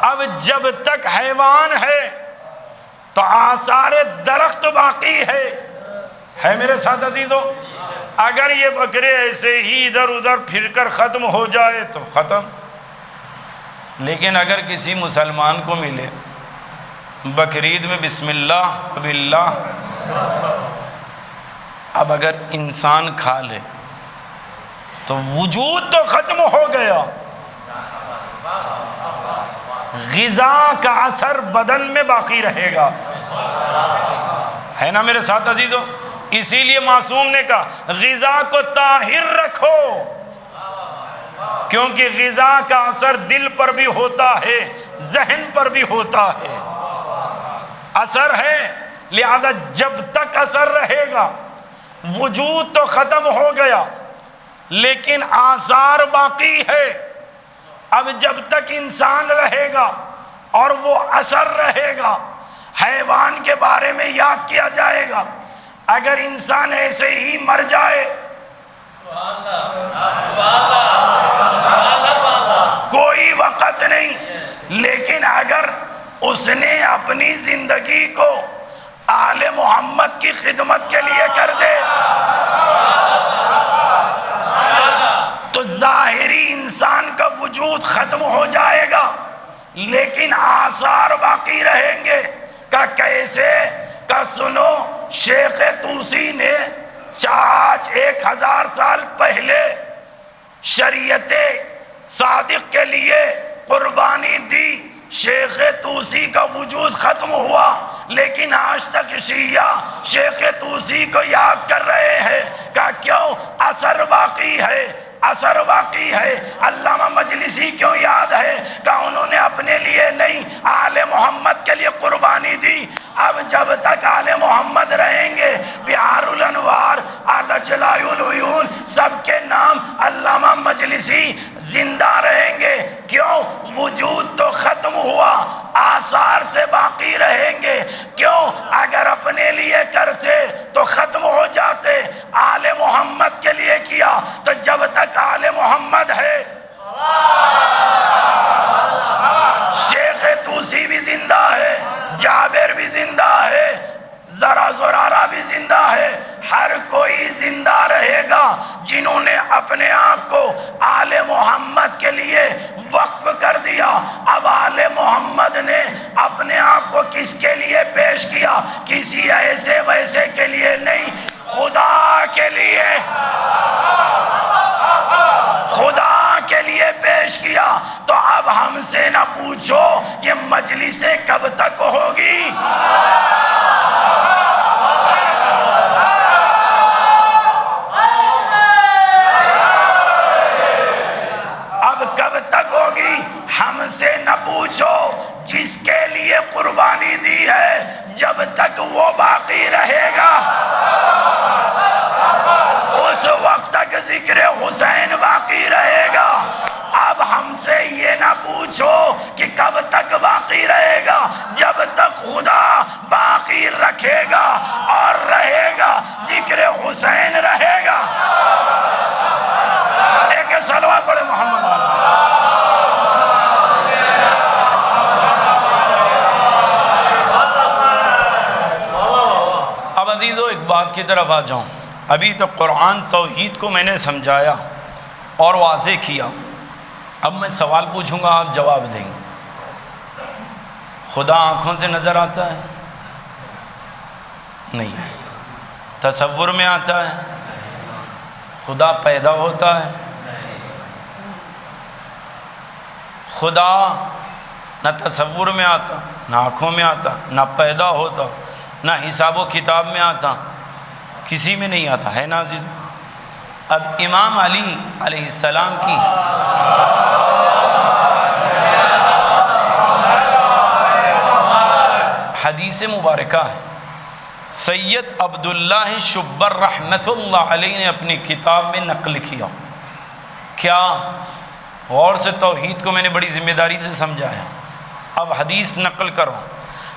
اب جب تک حیوان ہے تو آثار درخت باقی ہے میرے ساتھ عزیزو۔ اگر یہ بکرے ایسے ہی ادھر ادھر پھر کر ختم ہو جائے تو ختم، لیکن اگر کسی مسلمان کو ملے بقرعید میں بسم اللہ باللہ، اب اگر انسان کھا لے تو وجود تو ختم ہو گیا، غذا کا اثر بدن میں باقی رہے گا، ہے نا میرے ساتھ عزیزو۔ اسی لیے معصوم نے کہا غذا کو طاہر رکھو، کیونکہ غذا کا اثر دل پر بھی ہوتا ہے، ذہن پر بھی ہوتا ہے، اثر ہے، لہذا جب تک اثر رہے گا وجود تو ختم ہو گیا لیکن آثار باقی ہے۔ اب جب تک انسان رہے گا اور وہ اثر رہے گا، حیوان کے بارے میں یاد کیا جائے گا۔ اگر انسان ایسے ہی مر جائے کوئی وقت نہیں، لیکن اگر اس نے اپنی زندگی کو آل محمد کی خدمت کے لیے کر دے تو ظاہری انسان کا وجود ختم ہو جائے گا لیکن آثار باقی رہیں گے۔ کہ کیسے؟ کہ سنو، شیخ طوسی نے آج 1000 سال پہلے شریعت صادق کے لیے قربانی دی، شیخ طوسی کا وجود ختم ہوا لیکن آج تک شیعہ شیخ طوسی کو یاد کر رہے ہیں۔ کہ کیوں؟ اثر باقی ہے، اثر باقی ہے۔ علامہ مجلسی کیوں یاد ہے؟ کہ انہوں نے اپنے لیے نہیں، آل محمد کے لیے قربانی دی۔ اب جب تک آل محمد رہیں گے، بہار الانوار، اعلی جلاء العیون، سب کے نام علامہ مجلسی زندہ رہیں گے۔ کیوں؟ وجود تو ختم ہوا، آثار سے باقی رہیں گے۔ کیوں؟ اگر اپنے لیے کرتے تو ختم ہو جاتے، آل محمد کے لیے کیا تو جب تک آل محمد ہے شیخ طوسی بھی زندہ ہے، جابر بھی زندہ ہے، ذرا زرارہ بھی زندہ ہے، ہر کوئی زندہ رہے گا جنہوں نے اپنے آپ کو آل محمد کے لیے وقف کر دیا۔ اب آل محمد نے اپنے آپ کو کس کے لیے پیش کیا؟ کسی ایسے ویسے کے لیے نہیں، خدا کے لیے، خدا کے لیے پیش کیا۔ تو اب ہم سے نہ پوچھو یہ مجلسیں کب تک ہوگی، اب کب تک ہوگی ہم سے نہ پوچھو۔ جس کے لیے قربانی دی ہے جب تک وہ باقی رہے گا اس وقت تک ذکر حسین باقی رہے گا۔ اب ہم سے یہ نہ پوچھو کہ کب تک باقی رہے گا، جب تک خدا باقی رکھے گا اور رہے گا ذکر حسین رہے گا۔ ایک صلوات پڑھے محمد والا۔ اب عزیزو ایک بات کی طرف آ جاؤں۔ ابھی تو قرآن توحید کو میں نے سمجھایا اور واضح کیا، اب میں سوال پوچھوں گا، آپ جواب دیں گے۔ خدا آنکھوں سے نظر آتا ہے؟ نہیں۔ تصور میں آتا ہے؟ خدا پیدا ہوتا ہے؟ خدا نہ تصور میں آتا، نہ آنکھوں میں آتا، نہ پیدا ہوتا، نہ حساب و کتاب میں آتا، کسی میں نہیں آتا، ہے نا عزیز؟ اب امام علی علیہ السلام کی حدیث مبارکہ ہے، سید عبداللہ شبر رحمت اللہ علیہ نے اپنی کتاب میں نقل کیا۔ کیا؟ غور سے توحید کو میں نے بڑی ذمہ داری سے سمجھا ہے۔ اب حدیث نقل کرو۔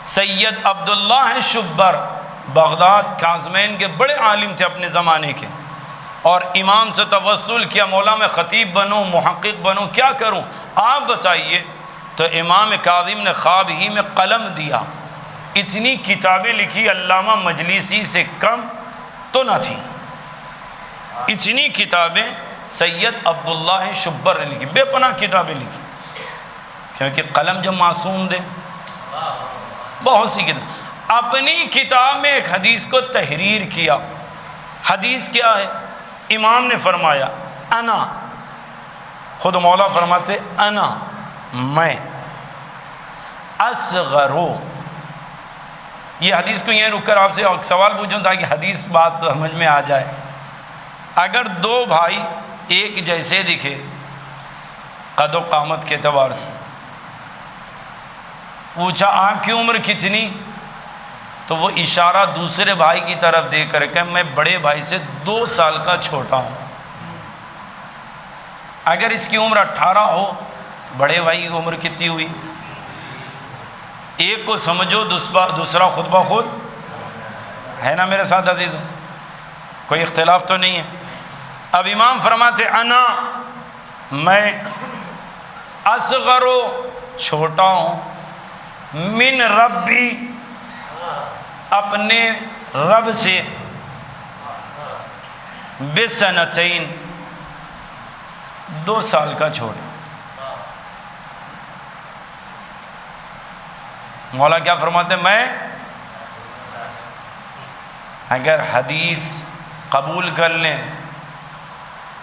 سید عبداللہ شبر بغداد کاظمین کے بڑے عالم تھے اپنے زمانے کے، اور امام سے توسل کیا مولا میں خطیب بنوں، محقق بنوں، کیا کروں آپ بتائیے؟ تو امام کاظم نے خواب ہی میں قلم دیا، اتنی کتابیں لکھی علامہ مجلسی سے کم تو نہ تھی، اتنی کتابیں سید عبداللہ شبر نے لکھی، بے پناہ کتابیں لکھی، کیونکہ قلم جب معصوم دے بہت سی کتاب۔ اپنی کتاب میں ایک حدیث کو تحریر کیا۔ حدیث کیا ہے؟ امام نے فرمایا انا، خود مولا فرماتے انا، میں، اصغرو، یہ حدیث کو یہیں رک کر آپ سے سوال پوچھوں تاکہ حدیث بات سمجھ میں آ جائے۔ اگر دو بھائی ایک جیسے دکھے قد و قامت کے اعتبار سے، پوچھا آپ کی عمر کتنی، تو وہ اشارہ دوسرے بھائی کی طرف دے کر کہ میں بڑے بھائی سے 2 سال کا چھوٹا ہوں۔ اگر اس کی عمر 18 ہو، بڑے بھائی کی عمر کتنی ہوئی؟ ایک کو سمجھو، دوسرا خود بخود ہے نا میرے ساتھ عزیزوں؟ کوئی اختلاف تو نہیں ہے؟ اب امام فرماتے انا، میں، اصغرو، چھوٹا ہوں، من ربی، اپنے رب سے، بسنتین، 2 سال کا چھوٹا۔ مولا کیا فرماتے؟ میں اگر حدیث قبول کر لیں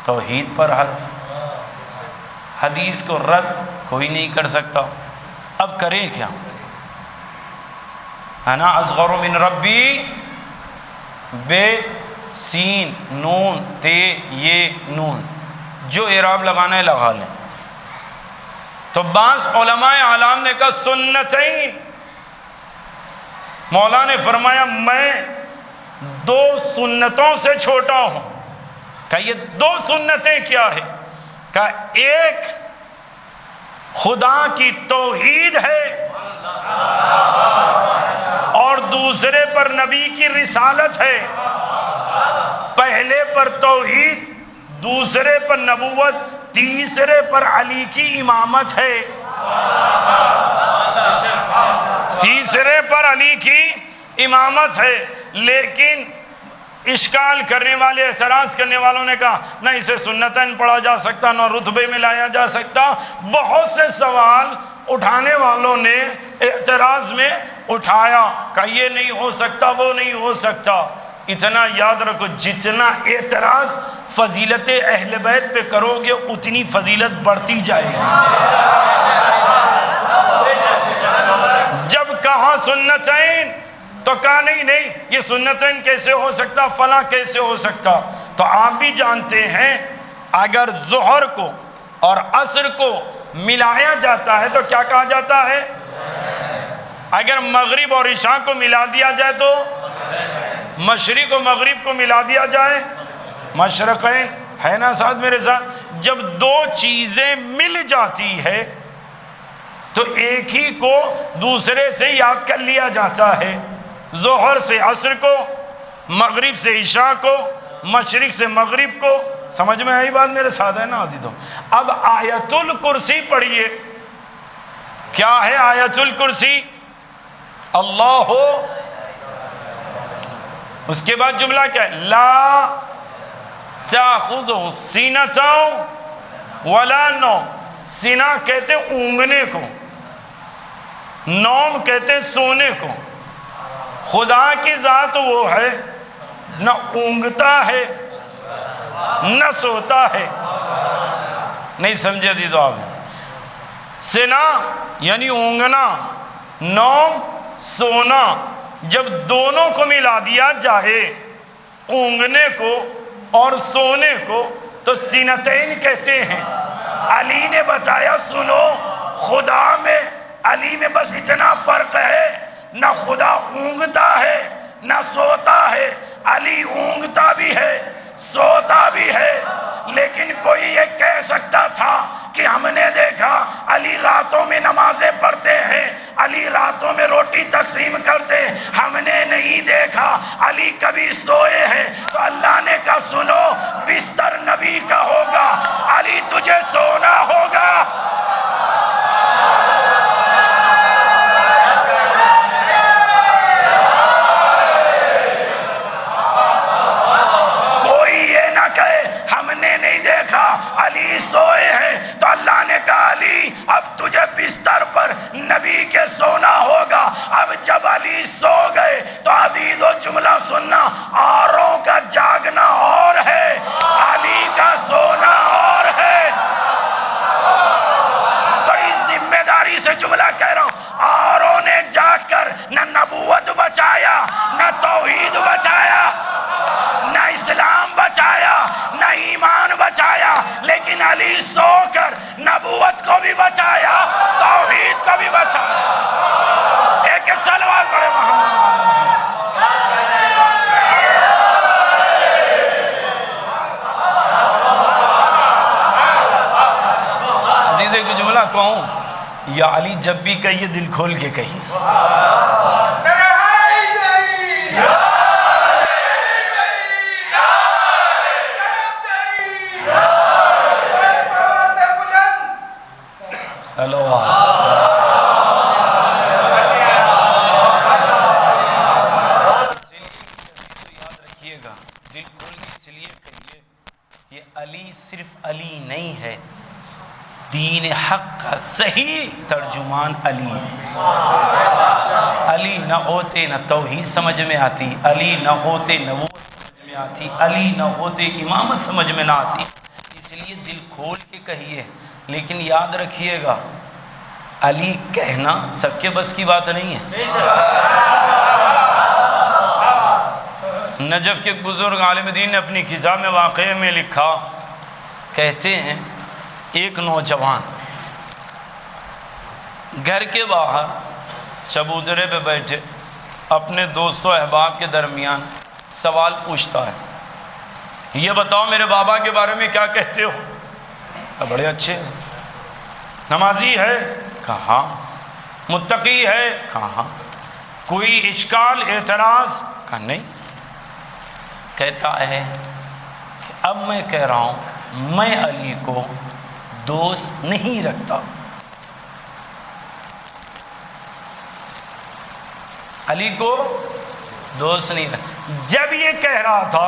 توحید پر حرف، حدیث کو رد کوئی نہیں کر سکتا، اب کریں کیا؟ انا اصغر من ربی، بے، سین، نون، تے، یہ نون، جو اعراب لگانا ہے لگا لیں۔ تو بعض علماء اعلام نے کہا سنتین، مولا نے فرمایا میں 2 سنتوں سے چھوٹا ہوں۔ کہ یہ 2 سنتیں کیا ہے؟ کہ ایک خدا کی توحید ہے اور دوسرے پر نبی کی رسالت ہے۔ پہلے پر توحید، دوسرے پر نبوت، تیسرے پر علی کی امامت ہے، تیسرے پر علی کی امامت ہے۔ لیکن اشکال کرنے والے، اعتراض کرنے والوں نے کہا نہ اسے سنتاً پڑھا جا سکتا، نہ رتبے میں لایا جا سکتا۔ بہت سے سوال اٹھانے والوں نے اعتراض میں اٹھایا کہ یہ نہیں ہو سکتا، وہ نہیں ہو سکتا۔ اتنا یاد رکھو، جتنا اعتراض فضیلت اہل بیت پہ کرو گے اتنی فضیلت بڑھتی جائے گی۔ جب کہا سنتین تو کہا نہیں یہ سنتین کیسے ہو سکتا، فلاں کیسے ہو سکتا۔ تو آپ بھی جانتے ہیں اگر ظہر کو اور عصر کو ملایا جاتا ہے تو کیا کہا جاتا ہے؟ اگر مغرب اور عشاء کو ملا دیا جائے تو مشرق و مغرب کو ملا دیا جائے مشرقین، ہے نا ساتھ میرے ساتھ؟ جب 2 چیزیں مل جاتی ہے تو ایک ہی کو دوسرے سے یاد کر لیا جاتا ہے، ظہر سے عصر کو، مغرب سے عشاء کو، مشرق سے مغرب کو۔ سمجھ میں آئی بات میرے ساتھ ہے نا عزیزوں؟ اب آیت الکرسی پڑھیے، کیا ہے آیت الکرسی؟ اللہ ہو، اس کے بعد جملہ کیا ہے؟ لا تاخذہ سینۃ ولا نوم۔ سینہ کہتے اونگنے کو، نوم کہتے سونے کو۔ خدا کی ذات وہ ہے نہ اونگتا ہے نہ سوتا ہے۔ نہیں سمجھے دیدو آپ؟ سینا یعنی اونگنا، نوم سونا، جب دونوں کو ملا دیا جائے، اونگنے کو اور سونے کو، تو سینتین کہتے ہیں۔ علی نے بتایا سنو، خدا میں، علی میں بس اتنا فرق ہے، نہ خدا اونگتا ہے نہ سوتا ہے، علی اونگتا بھی ہے سوتا بھی ہے۔ لیکن کوئی یہ کہہ سکتا تھا کہ ہم نے دیکھا علی راتوں میں نمازیں پڑھتے ہیں، علی راتوں میں روٹی تقسیم کرتے، ہم نے نہیں دیکھا علی کبھی سوئے ہیں۔ تو اللہ نے کہا سنو، بستر نبی کا ہوگا، علی تجھے سونا ہوگا۔ علی سوئے ہیں تو اللہ نے کہا علی اب تجھے بستر پر نبی کے سونا ہوگا۔ اب جب علی سو گئے تو عزیزو جملہ سننا، اوروں کا جاگنا اور ہے، علی کا سونا اور ہے۔ بڑی ذمہ داری سے جملہ کہہ رہا ہوں، اوروں نے جاگ کر نہ نبوت بچایا، نہ توحید بچایا، نہ اسلام بچایا، نہ ایمان بچایا، لیکن علی سو کر نبوت کو بھی بچایا، توحید کو بھی بچایا۔ ایک صلوات پڑھے محمد۔ عزیزے کو جملہ کہوں یا علی جب بھی کہیے دل کھول کے کہیے۔ یاد رکھیے گا، دل کھول کے اس لیے کہیے، یہ علی صرف علی نہیں ہے، دین حق کا صحیح ترجمان علی ہے۔ علی نہ ہوتے نہ توحید سمجھ میں آتی، علی نہ ہوتے نبوت سمجھ میں آتی، علی نہ ہوتے امامت سمجھ میں نہ آتی۔ اس لیے دل کھول کے کہیے، لیکن یاد رکھیے گا علی کہنا سب کے بس کی بات نہیں ہے۔ نجف کے ایک بزرگ عالم دین نے اپنی کتاب میں واقعے میں لکھا، کہتے ہیں ایک نوجوان گھر کے باہر چبوترے پہ بیٹھے اپنے دوست و احباب کے درمیان سوال پوچھتا ہے، یہ بتاؤ میرے بابا کے بارے میں کیا کہتے ہو؟ بڑے اچھے ہیں۔ نمازی ہے؟ کہاں؟ متقی ہے؟ کہاں؟ کوئی اشکال اعتراض؟ کہا نہیں۔ کہتا ہے کہ اب میں کہہ رہا ہوں میں علی کو دوست نہیں رکھتا۔ علی کو دوست نہیں رکھتا۔ جب یہ کہہ رہا تھا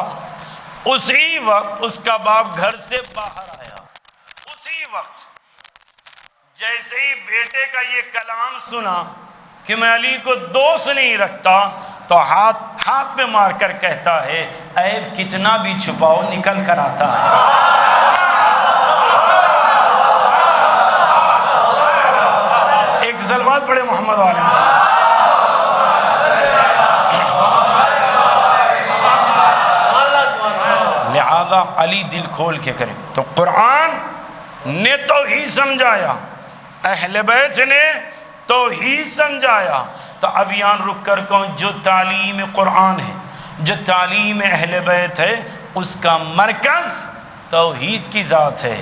اسی وقت اس کا باپ گھر سے باہر آیا، اسی وقت جیسے ہی بیٹے کا یہ کلام سنا کہ میں علی کو دوست نہیں رکھتا تو ہاتھ پہ مار کر کہتا ہے عیب کتنا بھی چھپاؤ نکل کر آتا ہے۔ ایک صلوات پڑھے محمد والے۔ لہذا علی دل کھول کے کرے تو قرآن نے توحید سمجھایا، اہل بیت نے توحید سمجھایا۔ تو اب یہاں رک کر کہوں جو تعلیم قرآن ہے، جو تعلیم اہل بیت ہے، اس کا مرکز توحید کی ذات ہے،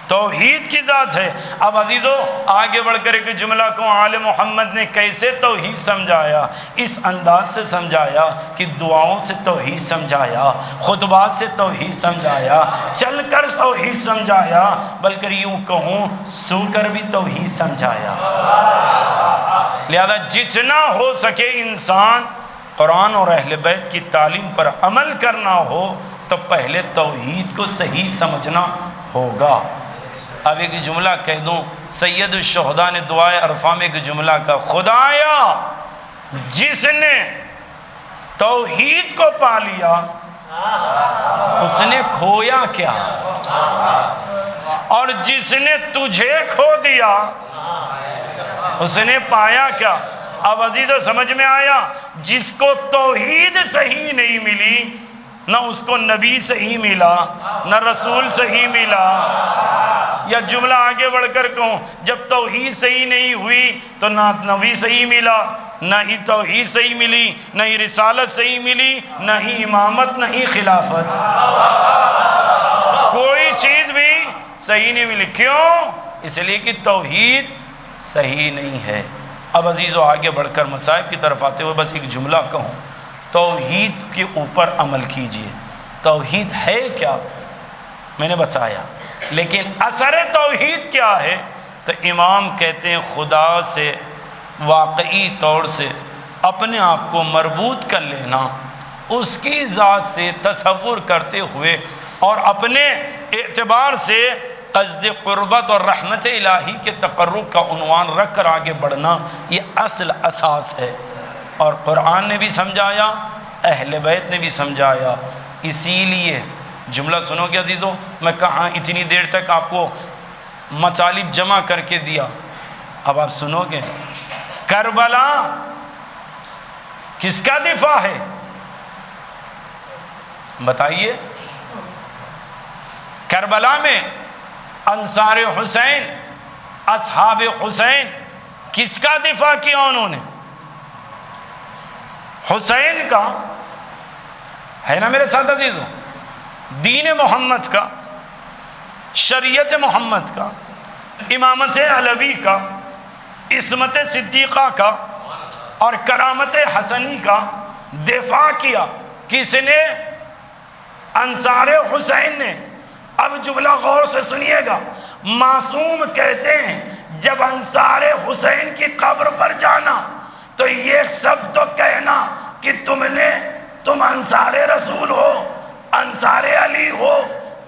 توحید کی ذات ہے۔ اب عزیزو آگے بڑھ کر ایک جملہ کو آل محمد نے کیسے توحید سمجھایا، اس انداز سے سمجھایا کہ دعاؤں سے توحید سمجھایا، خطبات سے توحید سمجھایا، چل کر توحید سمجھایا، بلکہ یوں کہوں سو کر بھی توحید سمجھایا۔ لہذا جتنا ہو سکے انسان قرآن اور اہل بیت کی تعلیم پر عمل کرنا ہو تو پہلے توحید کو صحیح سمجھنا ہوگا۔ اب ایک جملہ کہہ دوں، سید الشہداء نے دعائے عرفہ میں ایک جملہ کہا، خدایا جس نے توحید کو پا لیا اس نے کھویا کیا، اور جس نے تجھے کھو دیا اس نے پایا کیا۔ اب عزیزو سمجھ میں آیا، جس کو توحید صحیح نہیں ملی نہ اس کو نبی صحیح ملا نہ رسول صحیح ملا۔ یا جملہ آگے بڑھ کر کہوں، جب توحید صحیح نہیں ہوئی تو نہ نبی صحیح ملا، نہ ہی توحید صحیح ملی، نہ ہی رسالت صحیح ملی، نہ ہی امامت، نہ ہی خلافت، کوئی چیز بھی صحیح نہیں ملی۔ کیوں؟ اس لیے کہ توحید صحیح نہیں ہے۔ اب عزیزو آگے بڑھ کر مصائب کی طرف آتے ہوئے بس ایک جملہ کہوں، توحید کے اوپر عمل کیجئے۔ توحید ہے کیا میں نے بتایا، لیکن اثر توحید کیا ہے؟ تو امام کہتے ہیں خدا سے واقعی طور سے اپنے آپ کو مربوط کر لینا، اس کی ذات سے تصور کرتے ہوئے اور اپنے اعتبار سے قصد قربت اور رحمت الہی کے تقرب کا عنوان رکھ کر آگے بڑھنا، یہ اصل اساس ہے۔ اور قرآن نے بھی سمجھایا، اہل بیت نے بھی سمجھایا۔ اسی لیے جملہ سنو گے عزیزو، میں کہاں اتنی دیر تک آپ کو مطالب جمع کر کے دیا، اب آپ سنو گے۔ کربلا کس کا دفاع ہے بتائیے؟ کربلا میں انصار حسین، اصحاب حسین کس کا دفاع کیا انہوں نے؟ حسین کا ہے نا میرے ساتھ عزیزو، دین محمد کا، شریعت محمد کا، امامت علوی کا، عصمت صدیقہ کا اور کرامت حسنی کا دفاع کیا کس نے؟ انصار حسین نے۔ اب جملہ غور سے سنیے گا، معصوم کہتے ہیں جب انصار حسین کی قبر پر جانا تو یہ سب تو کہنا کہ تم انصار رسول ہو، انصار علی ہو،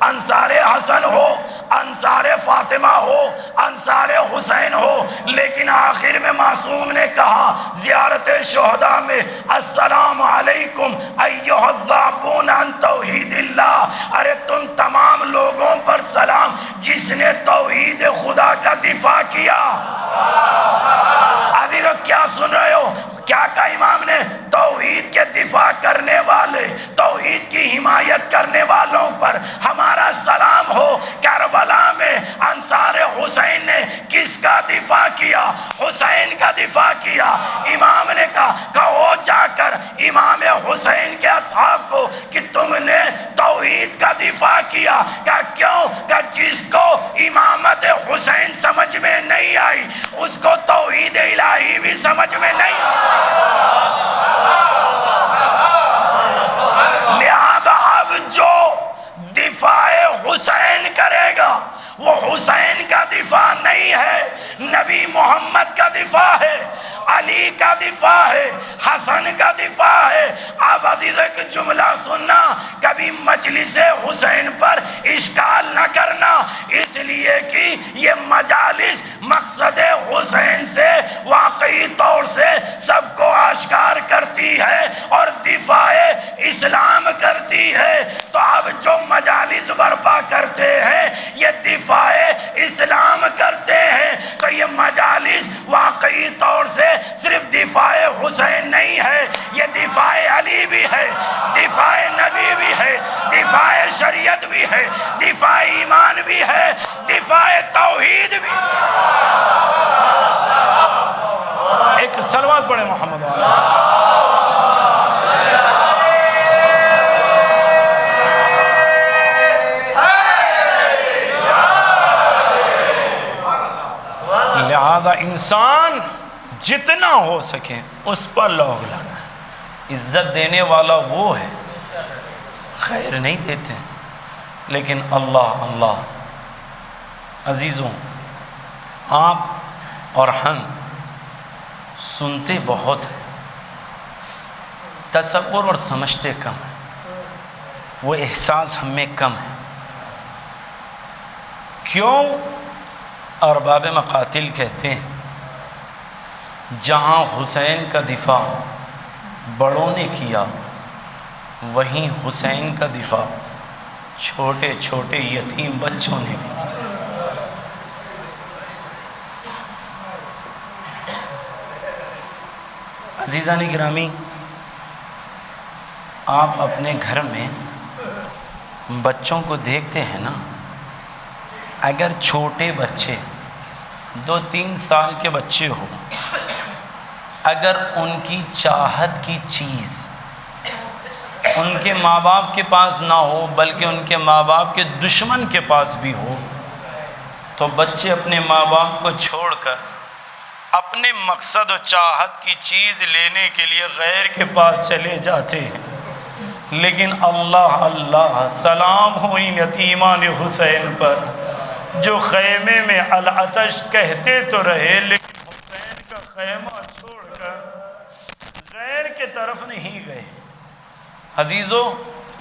انصار حسن ہو، انصار فاطمہ ہو، انصار حسین ہو، لیکن آخر میں معصوم نے کہا زیارت شہداء میں السلام علیکم ایھا الذابون عن توحید اللہ، ارے تم تمام لوگوں پر سلام جس نے توحید خدا کا دفاع کیا۔ ابھی لوگ کیا سن رہے ہو؟ کیا کہا امام نے؟ توحید کے دفاع کرنے والے، توحید کی حمایت کرنے والوں پر ہمارا سلام ہو۔ کربلا میں انصار حسین نے کس کا دفاع کیا؟ حسین کا دفاع کیا۔ امام نے کہا کہو جا کر امام حسین کے اصحاب کو کہ تم نے توحید کا دفاع کیا۔ کہا کیوں؟ کہ جس کو امامت حسین سمجھ میں نہیں آئی اس کو توحید الہی بھی سمجھ میں نہیں آئی۔ لہذا اب جو دفاع حسین کرے گا وہ حسین کا دفاع نہیں ہے، نبی محمد کا دفاع ہے، علی کا دفاع ہے، حسن کا دفاع ہے۔ اب عزیز ایک جملہ سننا، کبھی مجلس حسین پر اشکال نہ کرنا، اس لیے کہ یہ مجالس مقصد حسین سے واقعی طور سے سب کو آشکار کرتی ہے اور دفاع اسلام کرتی ہے۔ تو اب جو مجالس برپا کرتے ہیں یہ دفاع اسلام کرتے ہیں، تو یہ مجالس واقعی طور سے صرف دفاع حسین نہیں ہے، یہ دفاع علی بھی ہے، دفاع نبی بھی ہے، دفاع شریعت بھی ہے، دفاع ایمان بھی ہے، دفاع توحید بھی ہے۔ ایک صلوات پڑھے محمد والا۔ لہذا انسان جتنا ہو سکے اس پر لوگ لگائیں۔ عزت دینے والا وہ ہے، خیر نہیں دیتے، لیکن اللہ عزیزوں آپ اور ہم سنتے بہت ہیں، تصور اور سمجھتے کم ہیں، وہ احساس ہم میں کم ہے۔ کیوں؟ ارباب مقاتل کہتے ہیں جہاں حسین کا دفاع بڑوں نے کیا وہیں حسین کا دفاع چھوٹے چھوٹے یتیم بچوں نے بھی کیا۔ عزیزان گرامی، آپ اپنے گھر میں بچوں کو دیکھتے ہیں نا، اگر چھوٹے بچے 2-3 سال کے بچے ہو، اگر ان کی چاہت کی چیز ان کے ماں باپ کے پاس نہ ہو بلکہ ان کے ماں باپ کے دشمن کے پاس بھی ہو، تو بچے اپنے ماں باپ کو چھوڑ کر اپنے مقصد و چاہت کی چیز لینے کے لیے غیر کے پاس چلے جاتے ہیں، لیکن اللہ اللہ سلام ہو ان یتیمان حسین پر جو خیمے میں العطش کہتے تو رہے لیکن حسین کا خیمہ چھوڑ کر غیر کے طرف نہیں گئے۔ عزیزو،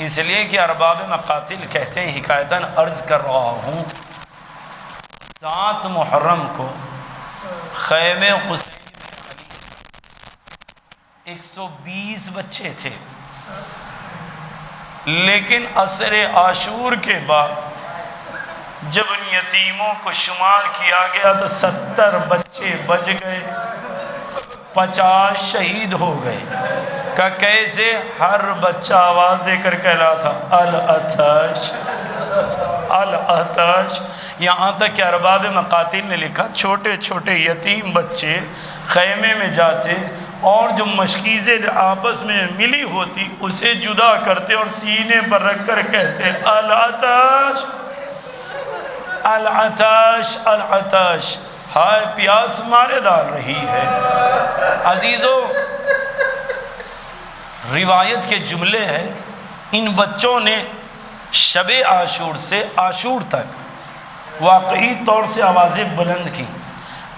اس لیے کہ ارباب مقاتل کہتے ہیں، حکایتاً عرض کر رہا ہوں، 7 محرم کو خیمے حسین میں 120 بچے تھے، لیکن عصر عاشور کے بعد جب ان یتیموں کو شمار کیا گیا تو 70 بچے بچ گئے، 50 شہید ہو گئے۔ کہ کیسے؟ ہر بچہ آواز دے کر کہلا تھا العطش العطش۔ یہاں تک کہ ارباب مقاتل نے لکھا چھوٹے چھوٹے یتیم بچے خیمے میں جاتے اور جو مشکیزیں آپس میں ملی ہوتی اسے جدا کرتے اور سینے پر رکھ کر کہتے العطش العطش العطش، ہائے پیاس مارے ڈال رہی ہے۔ عزیزو، روایت کے جملے ہیں، ان بچوں نے شب عاشور سے عاشور تک واقعی طور سے آوازیں بلند کی۔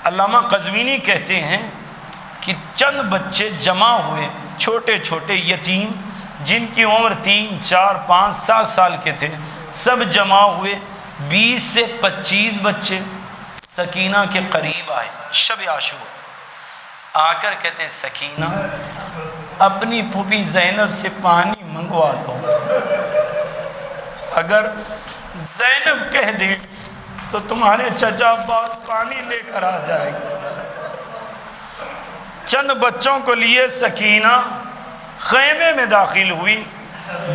علامہ قزوینی کہتے ہیں کہ چند بچے جمع ہوئے، چھوٹے چھوٹے یتیم جن کی عمر 3 4 5 7 سال کے تھے، سب جمع ہوئے، 20 سے 25 بچے سکینہ کے قریب آئے شب عاشور، آ کر کہتے ہیں سکینہ اپنی پھوپھی زینب سے پانی منگوا دو۔ اگر زینب کہہ دے تو تمہارے چچا عباس پانی لے کر آ جائے گا۔ چند بچوں کو لیے سکینہ خیمے میں داخل ہوئی۔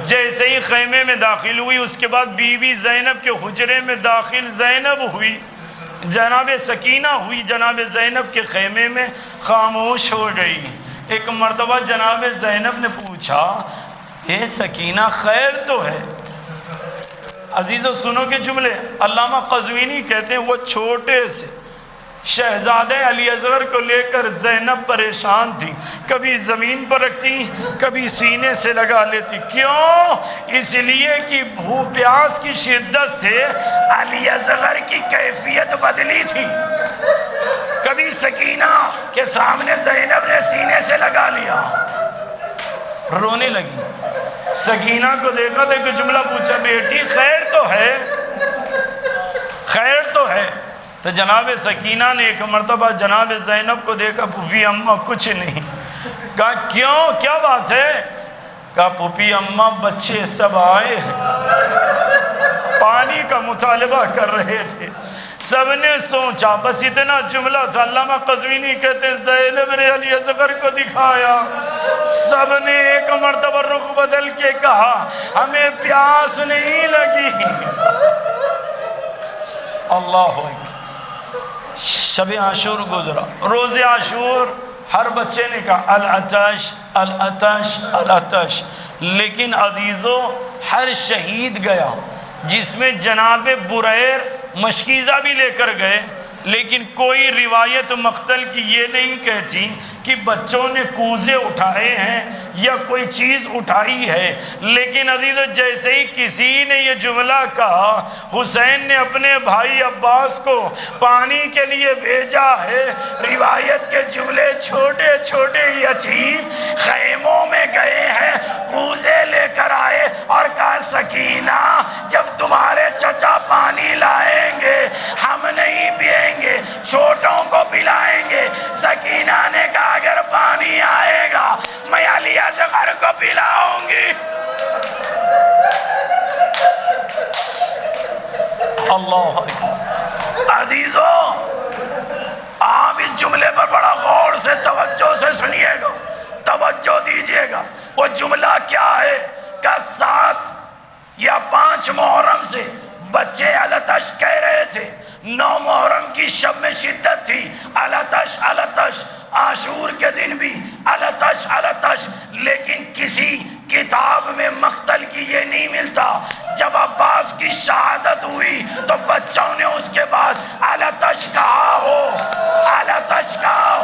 جیسے ہی خیمے میں داخل ہوئی اس کے بعد بی بی زینب کے حجرے میں داخل زینب ہوئی، جناب سکینہ ہوئی، جناب زینب کے خیمے میں خاموش ہو گئی۔ ایک مرتبہ جناب زینب نے پوچھا، اے سکینہ خیر تو ہے؟ عزیزو سنو کے جملے، علامہ قزوینی کہتے ہیں وہ چھوٹے سے شہزادہ علی اصغر کو لے کر زینب پریشان تھی، کبھی زمین پر رکھتی کبھی سینے سے لگا لیتی۔ کیوں؟ اس لیے کہ پیاس کی شدت سے علی اصغر کی کیفیت بدلی تھی۔ کبھی سکینہ کے سامنے زینب نے سینے سے لگا لیا، رونے لگی۔ سکینہ کو دیکھا تو ایک جملہ پوچھا، بیٹی خیر تو ہے؟ خیر تو ہے؟ تو جناب سکینہ نے ایک مرتبہ جناب زینب کو دیکھا، پھوپھی اماں کچھ نہیں۔ کہا کیوں، کیا بات ہے؟ کہا پھوپھی اماں بچے سب آئے ہیں، پانی کا مطالبہ کر رہے تھے، سب نے سوچا، بس اتنا جملہ تھا۔ علامہ قزوینی کہتے ہیں زینب نے علی اصغر کو دکھایا، سب نے ایک مرتبہ رخ بدل کے کہا ہمیں پیاس نہیں لگی۔ اللہ اکبر۔ شب عاشور گزرا، روز عاشور ہر بچے نے کہا العطش العطش العطش، لیکن عزیزو ہر شہید گیا، جس میں جناب بریر مشکیزہ بھی لے کر گئے، لیکن کوئی روایت مقتل کی یہ نہیں کہتی کہ بچوں نے کوزے اٹھائے ہیں یا کوئی چیز اٹھائی ہے، لیکن عزیزو جیسے ہی کسی نے یہ جملہ کہا حسین نے اپنے بھائی عباس کو پانی کے لیے بھیجا ہے، روایت کے جملے چھوٹے چھوٹے یتیم خیموں میں گئے ہیں، کوزے لے کر آئے اور کہا سکینہ جب تمہارے چچا پانی لائیں گے ہم نہیں پئیں گے، چھوٹوں کو پلائیں گے۔ سکینہ نے کہا اگر پانی آئے گا میں علی اصغر کو پلاؤں گی۔ اللہ اکبر۔ عزیزو آپ اس جملے پر بڑا غور سے توجہ سے سنیے گا، توجہ دیجئے گا۔ وہ جملہ کیا ہے کہ 7 یا 5 محرم سے بچے العطش کہہ رہے تھے، 9 محرم کی شب میں شدت تھی، العطش العطش، عاشور کے دن بھی العطش العطش، لیکن کسی کتاب میں مقتل کی یہ نہیں ملتا. جب عباس کی شہادت ہوئی تو بچوں نے اس کے بعد التش کہا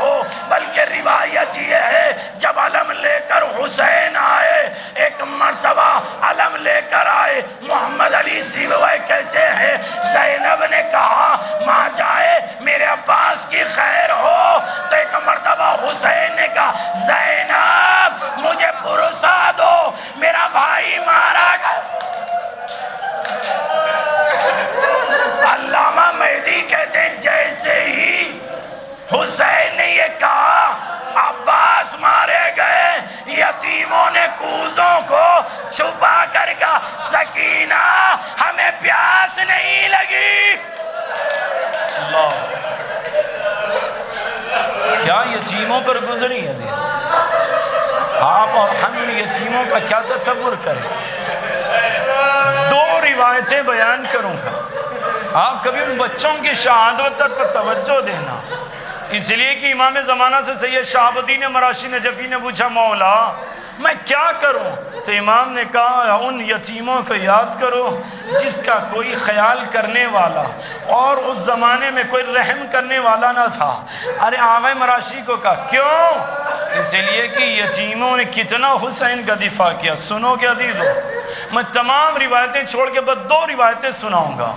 ہو، بلکہ روایت یہ ہے جب علم لے کر حسین آئے، ایک مرتبہ علم لے کر آئے، محمد علی سیبوی کہتے ہیں زینب نے کہا ماں جائے میرے عباس کی خیر ہو، تو ایک مرتبہ حسین نے کہا زینب مجھے پرسا دو، میرا بھائی مارا گیا. علامہ مہدی کہتے ہیں جیسے ہی حسین نے یہ کہا عباس مارے گئے، یتیموں نے کوزوں کو چھپا کر کہا سکینہ ہمیں پیاس نہیں لگی. اللہ کیا یتیموں پر گزری عزیز. آپ اور ہم یتیموں کا کیا تصور کریں. دو روایتیں بیان کروں گا، آپ کبھی ان بچوں کی شہادت پر توجہ دینا. اس لیے کہ امام زمانہ سے سید شہاب الدین مراشی نجفی نے پوچھا مولا میں کیا کروں، تو امام نے کہا ان یتیموں کو یاد کرو جس کا کوئی خیال کرنے والا اور اس زمانے میں کوئی رحم کرنے والا نہ تھا. ارے آغا مراشی کو کہا کیوں؟ اس لیے کہ یتیموں نے کتنا حسین کا دفاع کیا. سنو کہ عزیزو میں تمام روایتیں چھوڑ کے بس دو روایتیں سناؤں گا.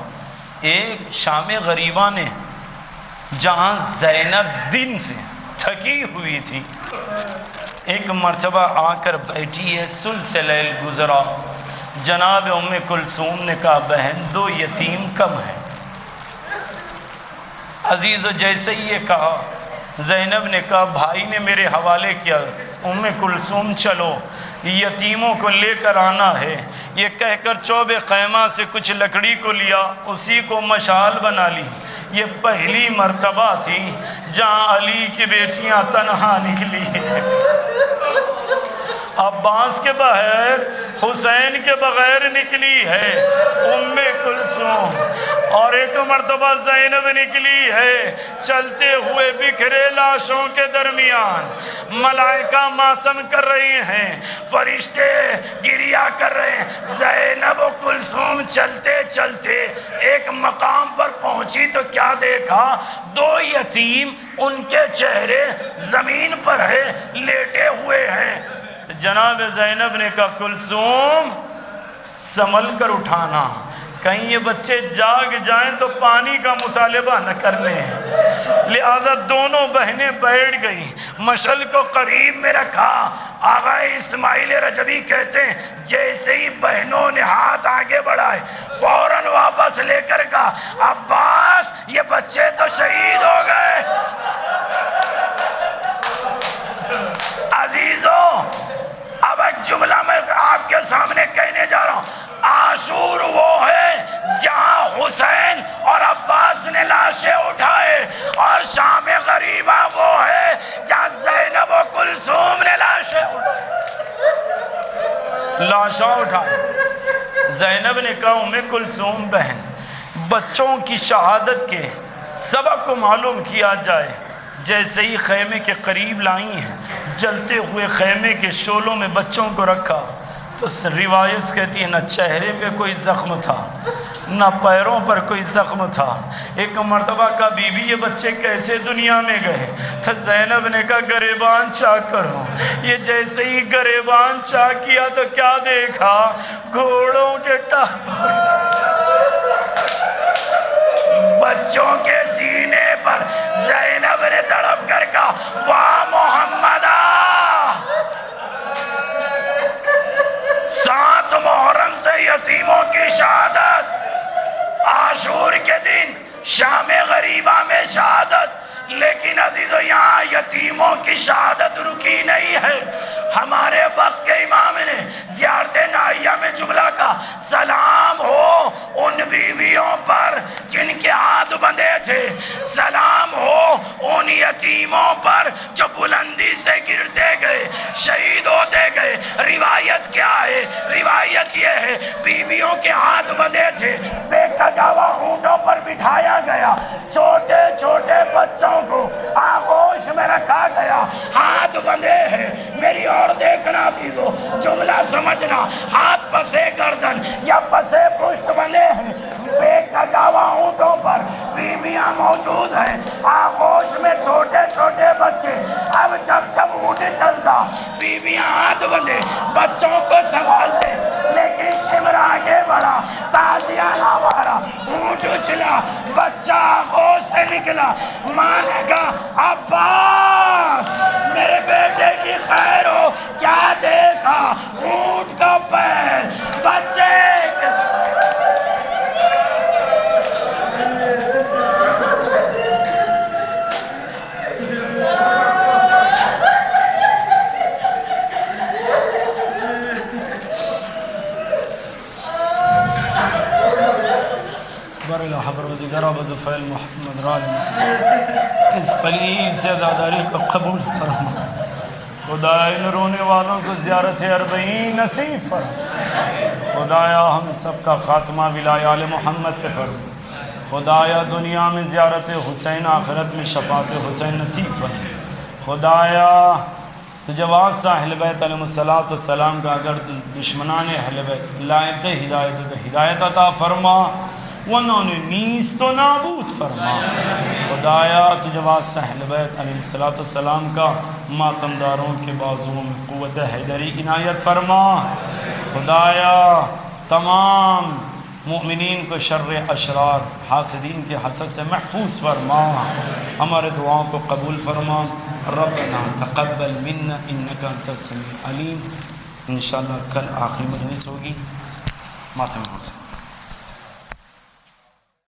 ایک شام غریبہ نے جہاں زینب دن سے تھکی ہوئی تھی، ایک مرتبہ آ کر بیٹھی ہے، سلسلہ گزرا. جناب ام کلثوم نے کہا بہن دو یتیم کم ہیں. عزیزو جیسے ہی یہ کہا زینب نے کہا بھائی نے میرے حوالے کیا، ام کلثوم چلو یتیموں کو لے کر آنا ہے. یہ کہہ کر چوب خیمہ سے کچھ لکڑی کو لیا، اسی کو مشال بنا لی. یہ پہلی مرتبہ تھی جہاں علی کی بیٹیاں تنہا نکلی ہیں. عباس کے بغیر حسین کے بغیر نکلی ہے ام کلثوم، اور ایک مرتبہ زینب نکلی ہے. چلتے ہوئے بکھرے لاشوں کے درمیان ملائکہ ماتم کر رہے ہیں، فرشتے گریہ کر رہے ہیں. زینب و کلثوم چلتے چلتے ایک مقام پر پہنچی تو کیا دیکھا، دو یتیم ان کے چہرے زمین پر ہے، لیٹے ہوئے ہیں. جناب زینب نے کہا کلثوم سنبھل کر اٹھانا، کہیں یہ بچے جاگ جائیں تو پانی کا مطالبہ نہ کرنے ہیں. لہذا دونوں بہنیں بیٹھ گئیں، مشعل کو قریب میں رکھا. آغا اسماعیل رجبی کہتے ہیں جیسے ہی بہنوں نے ہاتھ آگے بڑھائے فوراً واپس لے کر کہا عباس یہ بچے تو شہید ہو گئے. عزیزوں اب ایک جملہ میں آپ کے سامنے کہنے جا رہا ہوں. عاشور وہ ہے جہاں حسین اور عباس نے لاشیں اٹھائے، اور شام غریبہ وہ ہے جہاں زینب و کلثوم نے لاشیں اٹھائے. زینب نے کہا ام کلثوم بہن بچوں کی شہادت کے سبب کو معلوم کیا جائے. جیسے ہی خیمے کے قریب لائی ہیں، جلتے ہوئے خیمے کے شعلوں میں بچوں کو رکھا تو روایت کہتی ہے نہ چہرے پہ کوئی زخم تھا نہ پیروں پر کوئی زخم تھا. ایک مرتبہ کہا بی بی یہ بچے کیسے دنیا میں گئے؟ تو زینب نے کہا گریبان چاک کرو. یہ جیسے ہی گریبان چاک کیا تو کیا دیکھا، گھوڑوں کے ٹاپ بچوں کے سینے پر. زینب نے تڑپ کر کہا واہ محمدہ. 7 محرم سے یتیموں کی شہادت، عاشور کے دن شام غریبہ میں شہادت. لیکن عزیزو یہاں یتیموں کی شہادت رکی نہیں ہے. ہمارے وقت کے امام نے زیارت نائیہ میں جملہ کا سلام ہو ان بیویوں پر جن کے ہاتھ بندھے تھے، سلام ہو ان یتیموں پر جو بلندی سے گرتے گئے، شہید ہوتے گئے. روایت کیا ہے؟ روایت یہ ہے بیویوں کے ہاتھ بندھے تھے، بے کجاوا اونٹوں پر بٹھایا گیا، چھوٹے چھوٹے بچوں کو آغوش میں رکھا گیا، ہاتھ بندھے ہیں. میری اور دیکھنا عزیزو جملہ سمجھنا، ہاتھ پسے گردن یا پسے پشت بندے ہیں، بے کجاوا اونٹوں پر بیویاں موجود ہیں، آغوش میں چھوٹے چھوٹے بچے۔ اب جب اونٹ چلتا بیویاں ہاتھ بندے بچوں کو سنبھالتے، لیکن شمر آگے بڑھا، تازیانہ مارا، اونٹ اچھلا، بچہ آغوش سے نکلا۔ ماں نے کہا عباس میرے بیٹے کی خیر ہو، کیا دیکھا؟ اونٹ کا پیر بچے کے ساتھ۔ رب فعل محمد راج اس پلیل سے عزاداری کو قبول فرما، خدایا ان رونے والوں کو زیارت اربعین نصیب فرما، خدایا ہم سب کا خاتمہ ولایہ آل محمد پہ فرما، خدایا دنیا میں زیارت حسین، آخرت میں شفاعت حسین نصیب فرما، خدایا تجھے واسطہ اہل بیت علیہ السلام کا اگر دشمنان اہل بیت لائق ہدایت عطا فرما، ونوں نے نیست و نابود فرما، خدایا تجھے واسطہ اہل بیت علیہ السلام کا ماتمداروں کے بازوؤں میں قوت حیدری عنایت فرما، خدایا تمام مؤمنین کو شر اشرار حاسدین کے حسد سے محفوظ فرما، ہمارے دعاؤں کو قبول فرما۔ ربنا تقبل منا انک انت السمیع العلیم۔ انشاءاللہ کل آخری مجلس ہوگی، ماتم حسین۔